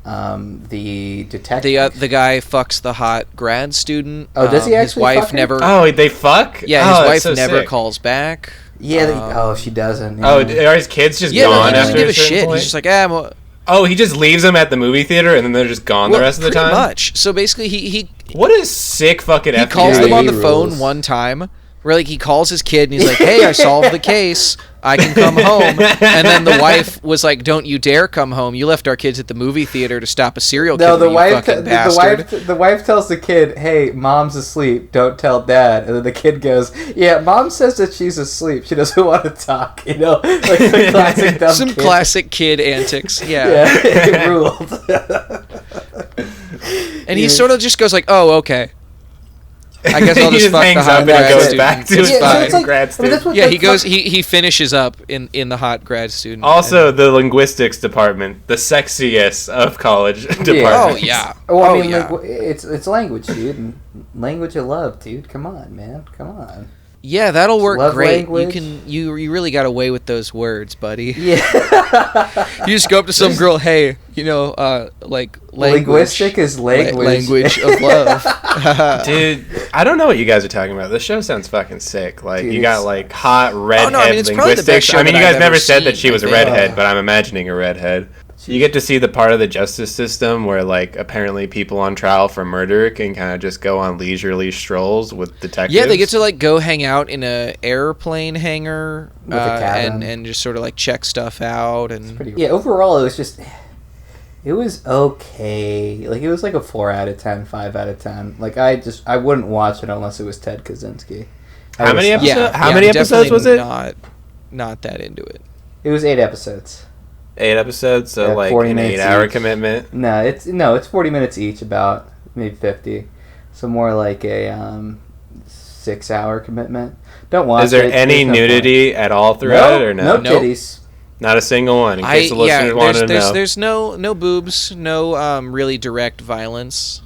The detective, the guy fucks the hot grad student. Oh, does he actually? His wife fuck her? never. Oh, they fuck. Yeah, his wife never calls back. Yeah. She doesn't. Yeah. Oh, are his kids just gone? He doesn't after give a shit. Point? He's just like, Oh, he just leaves them at the movie theater and then they're just gone the rest of the time? Pretty much. So basically he what a sick fucking He calls them on the phone one time. Where like he calls his kid and he's like, hey, I solved the case. I can come home. And then the wife was like, don't you dare come home. You left our kids at the movie theater to stop a serial killer. No, the wife tells the kid, hey, mom's asleep. Don't tell dad. And then the kid goes, yeah, mom says that she's asleep. She doesn't want to talk. Like the classic dumb Some kid. classic kid antics. Yeah. Yeah, it ruled. And he sort of just goes like, oh, okay. I guess I'll he just fuck hangs the hot up grad and goes student. back to his grad student. He goes. He finishes up in the hot grad student. Also, the linguistics department, the sexiest of college departments. Oh yeah. Well, I mean, like, it's language, dude. And language of love, dude. Come on, man. Come on. Yeah, that'll work Love great. language. You really got away with those words, buddy. Yeah. You just go up to some girl, hey, like language. Linguistic is language. Language of love. Dude, I don't know what you guys are talking about. This show sounds fucking sick. Like, Dude, you got, like, hot redhead it's probably the best linguistics. show I mean, you that guys I've never ever said that seen, she was a I think. redhead, but I'm imagining a redhead. You get to see the part of the justice system where, like, apparently people on trial for murder can kind of just go on leisurely strolls with detectives. Yeah, they get to, like, go hang out in a airplane hangar With a cabin. and just sort of, like, check stuff out. And Yeah, overall, it was okay. Like, it was like a 4 out of 10, 5 out of 10. Like, I wouldn't watch it unless it was Ted Kaczynski. How many episodes? How many episodes was it? Not that into it. It was 8 episodes. 8 episodes, so Yeah, like 40 an minutes 8-hour each. commitment. No, it's 40 minutes each, about maybe 50. So more like a 6-hour commitment. Don't watch it. Is there any There's no nudity at all throughout it, or no? No titties. Not a single one. In case the listeners wanted to know. There's no boobs, no really direct violence.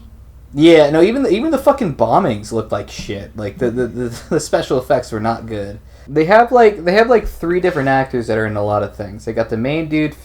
Yeah, no, even the fucking bombings looked like shit. Like the special effects were not good. They have like 3 different actors that are in a lot of things. They got the main dude.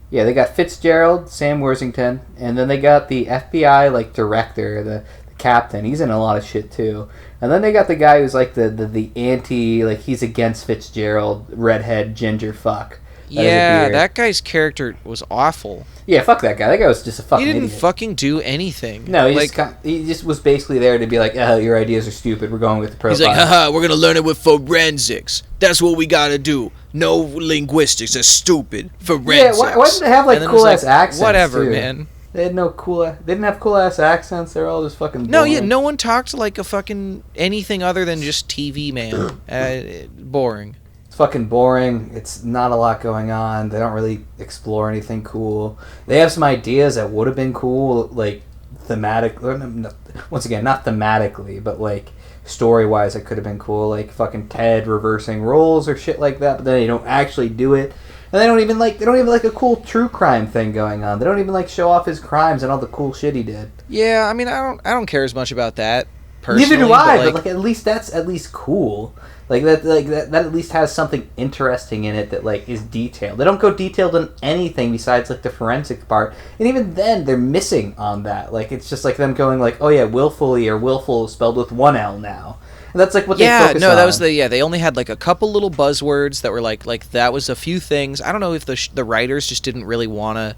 Yeah, they got Fitzgerald, Sam Worthington, and then they got the FBI like director, the captain. He's in a lot of shit too. And then they got the guy who's like the anti, like he's against Fitzgerald, redhead ginger fuck. Yeah, that guy's character was awful. Yeah, fuck that guy. That guy was just a fucking He didn't idiot. fucking do anything. No, he just was basically there to be like, oh, your ideas are stupid. We're going with the profile. He's like, haha, we're gonna learn it with forensics. That's what we gotta do. No linguistics. That's stupid. Forensics. Yeah, why did they have like cool ass accents? Whatever, too? man. They had they didn't have cool ass accents. They're all just fucking boring. No, yeah, no one talked like a fucking anything other than just TV man. Boring. It's fucking boring. It's not a lot going on. They don't really explore anything cool. They have some ideas that would have been cool, like thematic. Once again, not thematically, but like story wise, it could have been cool. Like fucking Ted reversing roles or shit like that. But then they don't actually do it. And they don't even like a cool true crime thing going on. They don't even like show off his crimes and all the cool shit he did. Yeah, I mean, I don't care as much about that personally. Neither do I. But like at least that's at least cool. That at least has something interesting in it that like is detailed. They don't go detailed on anything besides like the forensic part, and even then they're missing on that. Like it's just like them going like, oh yeah, willfully or willful spelled with 1 L now. And that's like what they focus on. that was they only had like a couple little buzzwords that were like that was a few things. I don't know if the writers just didn't really want to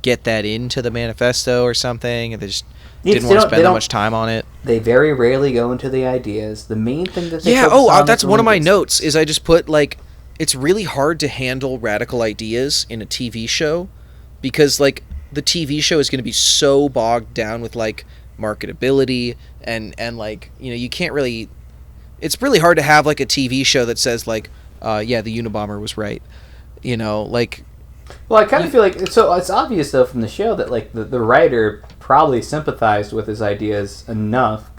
get that into the manifesto or something, and they just didn't want to spend that much time on it. They very rarely go into the ideas. The main thing that they focus on that's is one of my linguistics. notes. Is I just put like it's really hard to handle radical ideas in a TV show because like the TV show is going to be so bogged down with like marketability and like you can't really. It's really hard to have like a TV show that says like, yeah, the Unabomber was right, like. Well, I kind of feel like it's obvious though from the show that like the writer probably sympathized with his ideas enough,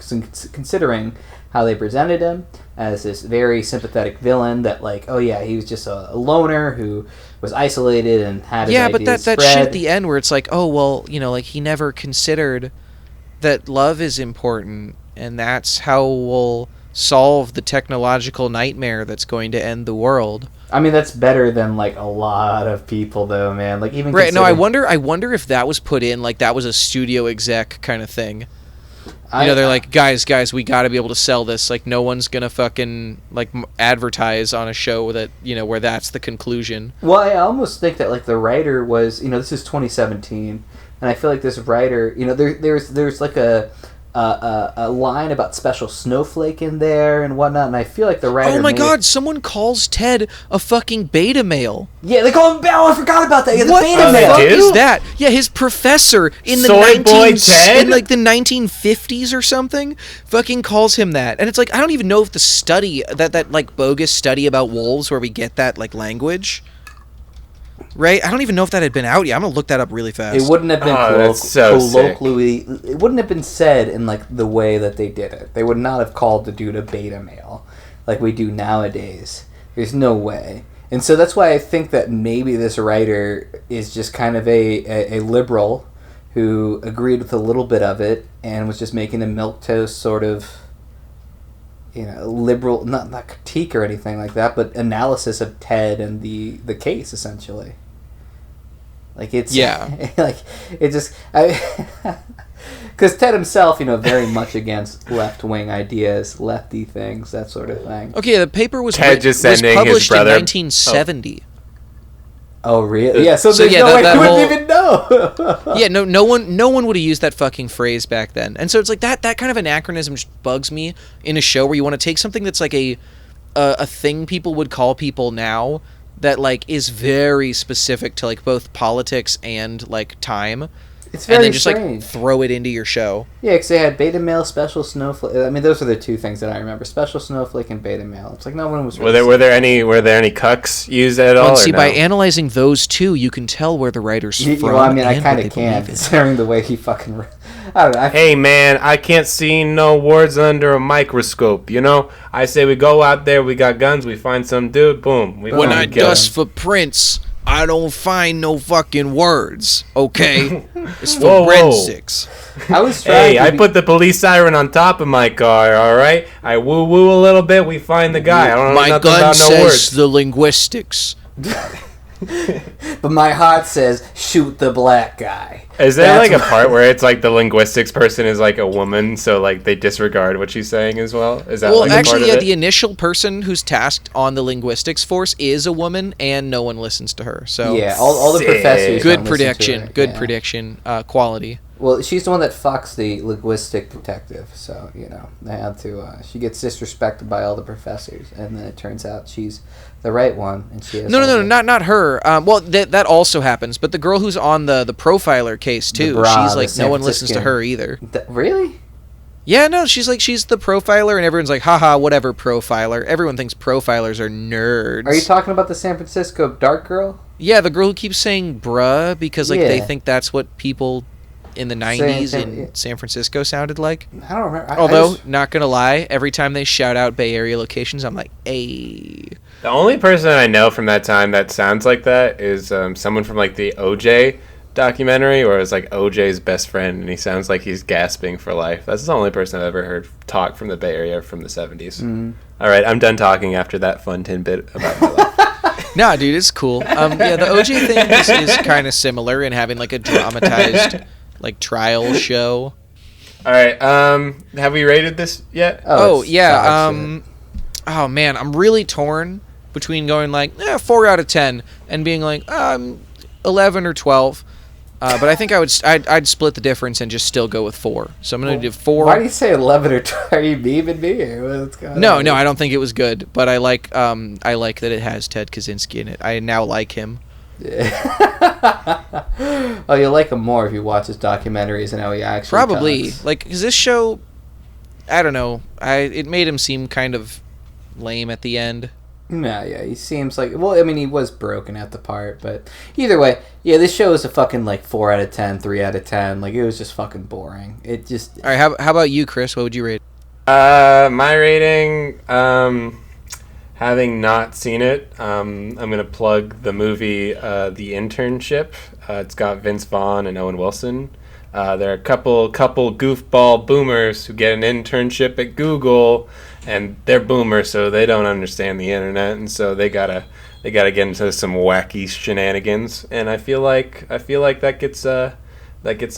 considering how they presented him as this very sympathetic villain that like, oh yeah, he was just a loner who was isolated and had his ideas but that spread. shit at the end where it's like, oh well, like he never considered that love is important and that's how we'll solve the technological nightmare that's going to end the world. I mean, that's better than like a lot of people, though, man. Like even right. No, I wonder if that was put in like that was a studio exec kind of thing. They're like, guys, we got to be able to sell this. Like, no one's gonna fucking like advertise on a show that where that's the conclusion. Well, I almost think that like the writer was, this is 2017, and I feel like this writer, there's like a line about special snowflake in there and whatnot, and I feel like the writer. Oh my god! Someone calls Ted a fucking beta male. Yeah, they call him. Oh, I forgot about that. Yeah, the what beta the male. fuck is that? Yeah, his professor in the in like the 1950s or something, fucking calls him that, and it's like I don't even know if the study that like bogus study about wolves where we get that like language. right? I don't even know if that had been out yet. I'm gonna look that up really fast. It wouldn't have been colloquially. It wouldn't have been said in like the way that they did it. They would not have called the dude a beta male like we do nowadays. There's no way. And so that's why I think that maybe this writer is just kind of a liberal who agreed with a little bit of it and was just making a milquetoast sort of, liberal, not critique or anything like that, but analysis of Ted and the case, essentially. Like, it's... Yeah. Like, it just... Because Ted himself, very much against left-wing ideas, lefty things, that sort of thing. Okay, the paper was Ted just sending published his brother... in 1970. Oh, really? Yeah, so there's no way you wouldn't even know. Yeah, no one would have used that fucking phrase back then. And so it's like that kind of anachronism just bugs me in a show where you want to take something that's like a thing people would call people now that like is very specific to like both politics and like time. It's very and then just strange. Like throw it into your show. Yeah, because they had beta male, special snowflake. I mean, those are the two things that I remember: special snowflake and beta male. It's like no one was. Really were there any cucks used at all? Well, see, by analyzing those two, you can tell where the writer's from. Well, I mean, I kind of can, considering the way he fucking. I don't know. Hey man, I can't see no words under a microscope. I say we go out there, we got guns, we find some dude, boom. When I dust for prints, I don't find no fucking words, okay? It's for forensics. I put the police siren on top of my car, all right? I woo-woo a little bit, we find the guy. I don't know nothing about no words. My gun says the linguistics. But my heart says, shoot the black guy. Is there like a part where it's like the linguistics person is like a woman, so like they disregard what she's saying as well? Is that like actually, a part of it? The initial person who's tasked on the linguistics force is a woman, and no one listens to her. So yeah, all the professors. Good prediction. Good prediction. Quality. Well, she's the one that fucks the linguistic detective, so they had to. She gets disrespected by all the professors, and then it turns out she's the right one, and she has no, not her. Well, that also happens, but the girl who's on the profiler case too, she's like no one listens to her either. Really? Yeah, no, she's the profiler, and everyone's like, haha, whatever profiler. Everyone thinks profilers are nerds. Are you talking about the San Francisco dark girl? Yeah, the girl who keeps saying bruh because they think that's what people in the 90s in San Francisco sounded like. I don't remember. Although, not gonna lie, every time they shout out Bay Area locations, I'm like, hey. The only person I know from that time that sounds like that is someone from like the OJ documentary, where it was like OJ's best friend, and he sounds like he's gasping for life. That's the only person I've ever heard talk from the Bay Area from the 70s. Mm-hmm. All right, I'm done talking after that fun tidbit about my life. Nah, dude, it's cool. Yeah, the OJ thing is kind of similar in having like a dramatized like trial show. All right, have we rated this yet? Oh yeah. Oh man, I'm really torn between going like 4 out of 10 and being like 11 or 12. But I think I'd split the difference and just still go with 4. So I'm gonna do 4. Why do you say 11 or 12? Are you memeing me or what's going on? No, I don't think it was good. But I like that it has Ted Kaczynski in it. I now like him. Oh, you'll like him more if you watch his documentaries and how he actually probably talks. Like, because this show, I don't know, it made him seem kind of lame at the end. No, yeah, he seems like... Well, I mean, he was broken at the part, but... Either way, yeah, this show is a fucking, 4 out of 10, 3 out of 10. Like, it was just fucking boring. It just... All right, how about you, Chris? What would you rate? My rating, having not seen it, I'm going to plug the movie The Internship. It's got Vince Vaughn and Owen Wilson. There are a couple goofball boomers who get an internship at Google, and they're boomers, so they don't understand the internet, and so they gotta get into some wacky shenanigans. And I feel like that gets a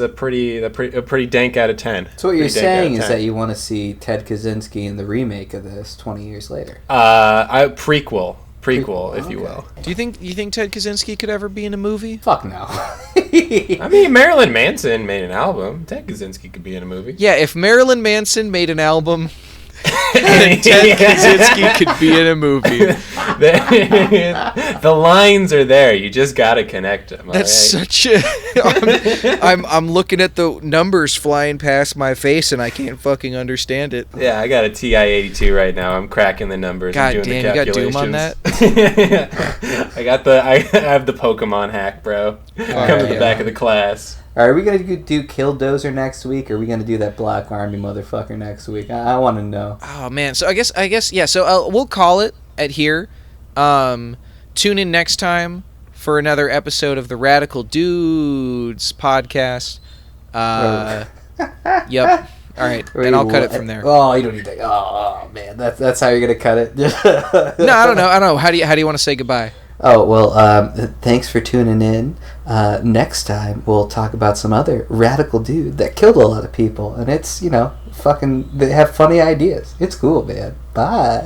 pretty dank out of 10. So what you're saying is that you want to see Ted Kaczynski in the remake of this 20 years later? Prequel, if you will. Do you think Ted Kaczynski could ever be in a movie? Fuck no. I mean, Marilyn Manson made an album. Ted Kaczynski could be in a movie. Yeah, if Marilyn Manson made an album, and Ted Kaczynski could be in a movie. The lines are there. You just gotta connect them. That's right? such a. I'm looking at the numbers flying past my face and I can't fucking understand it. Yeah, I got a TI-82 right now. I'm cracking the numbers. God I'm doing damn, the you got Doom calculations. on that? I have the Pokemon hack, bro. Come to the back of the class. All right, are we going to do Killdozer next week, or are we going to do that Black Army motherfucker next week? I want to know. Oh, man. So I guess, yeah. So we'll call it at here. Tune in next time for another episode of the Radical Dudes Podcast. Yep. All right, and I'll cut it from there. Oh, you don't need that. Oh man, that's how you're going to cut it? No, I don't know. How do you want to say goodbye? Oh, well, thanks for tuning in. Next time, we'll talk about some other radical dude that killed a lot of people. And it's, fucking, they have funny ideas. It's cool, man. Bye.